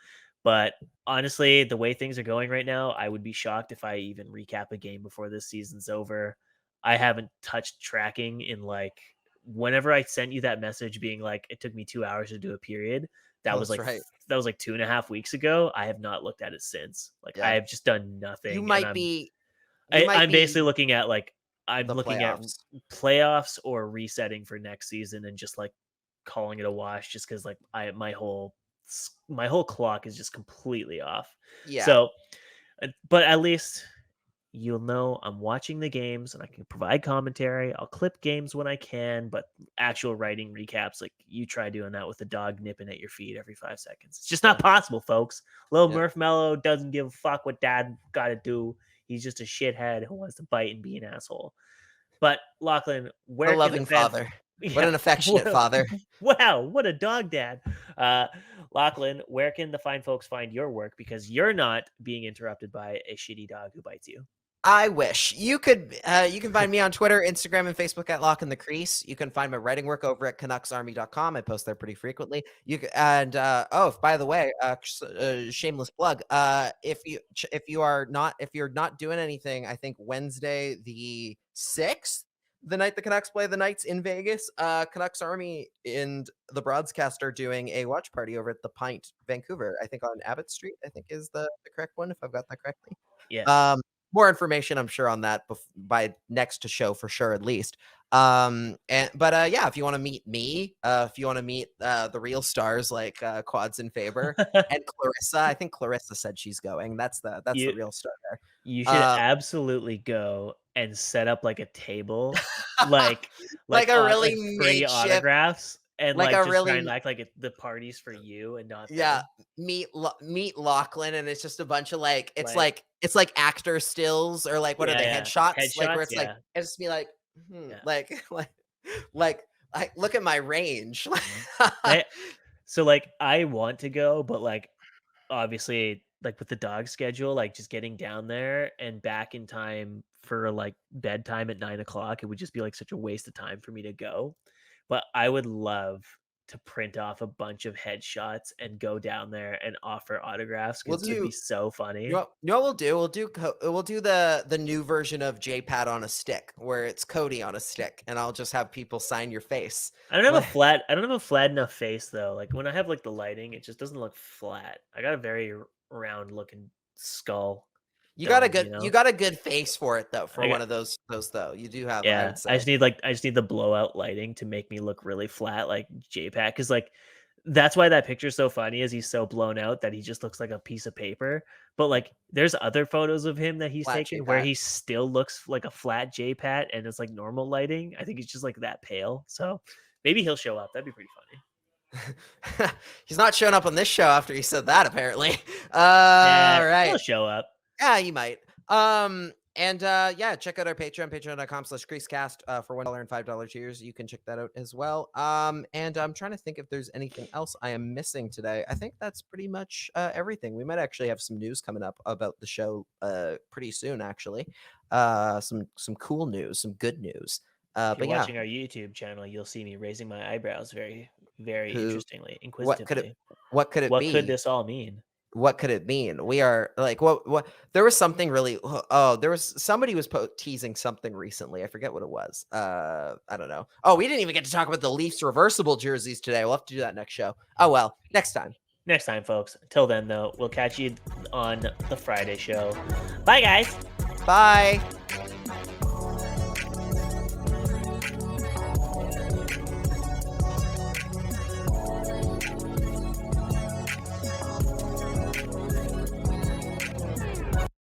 But honestly, the way things are going right now, I would be shocked if I even recap a game before this season's over. I haven't touched tracking in like whenever I sent you that message being like it took me 2 hours to do a period. That was like 2.5 weeks ago. I have not looked at it since. Like I have just done nothing. I'm basically looking at like at playoffs or resetting for next season and just like calling it a wash just because like my whole clock is just completely off. Yeah. So, but at least you'll know I'm watching the games and I can provide commentary. I'll clip games when I can, but actual writing recaps, like you try doing that with a dog nipping at your feet every 5 seconds. It's just not possible, folks. Murph Mello doesn't give a fuck what dad got to do. He's just a shithead who wants to bite and be an asshole. But Lachlan, where What an affectionate father. Wow, what a dog dad. Lachlan, where can the fine folks find your work? Because you're not being interrupted by a shitty dog who bites you. I wish you could. You can find me on Twitter, Instagram, and Facebook at Lach and the Crease. You can find my writing work over at CanucksArmy.com. I post there pretty frequently. By the way, shameless plug. If you're not doing anything, I think Wednesday the 6th, the night the Canucks play the Knights in Vegas, Canucks Army and the Broadcast are doing a watch party over at the Pint, Vancouver. I think on Abbott Street. I think is the correct one if I've got that correctly. Yeah. More information, I'm sure, on that by next show for sure, at least. If you want to meet me, if you want to meet the real stars like Quads and Faber and Clarissa, I think Clarissa said she's going. That's the real star there. You should absolutely go and set up like a table, like a really free autographs. And like just try and act like the party's for you and not them. Meet Lachlan, and it's just a bunch of it's like actor stills or like what are they headshots? Like where it's like it's just be like look at my range. So like I want to go, but like obviously like with the dog schedule, like just getting down there and back in time for like bedtime at 9 o'clock, it would just be like such a waste of time for me to go. But I would love to print off a bunch of headshots and go down there and offer autographs because it would be so funny. You know what we'll do? We'll do the new version of J-Pad on a stick, where it's Cody on a stick, and I'll just have people sign your face. I don't have a flat enough face though. Like when I have like the lighting, it just doesn't look flat. I got a very round looking skull. You got a good face for it though. For one of those though, you do have. Yeah, I just need the blowout lighting to make me look really flat, like J-Pack. Because like that's why that picture's so funny. Is he's so blown out that he just looks like a piece of paper. But like, there's other photos of him that he's taken where he still looks like a flat J-Pat, and it's like normal lighting. I think he's just like that pale. So maybe he'll show up. That'd be pretty funny. He's not showing up on this show after he said that. Apparently, all right, he'll show up. Yeah, you might. Check out our Patreon, patreon.com/CreaseCast for $1 and $5 tiers. You can check that out as well. And I'm trying to think if there's anything else I am missing today. I think that's pretty much everything. We might actually have some news coming up about the show pretty soon, actually. Some cool news, some good news. If you're watching our YouTube channel, you'll see me raising my eyebrows very, very interestingly, inquisitively. What could it be? What could this all mean? What could it mean? We are like, what? There was something really. Somebody was teasing something recently. I forget what it was. I don't know. Oh, we didn't even get to talk about the Leafs reversible jerseys today. We'll have to do that next show. Oh well, next time. Next time, folks. Until then, though, we'll catch you on the Friday show. Bye, guys. Bye.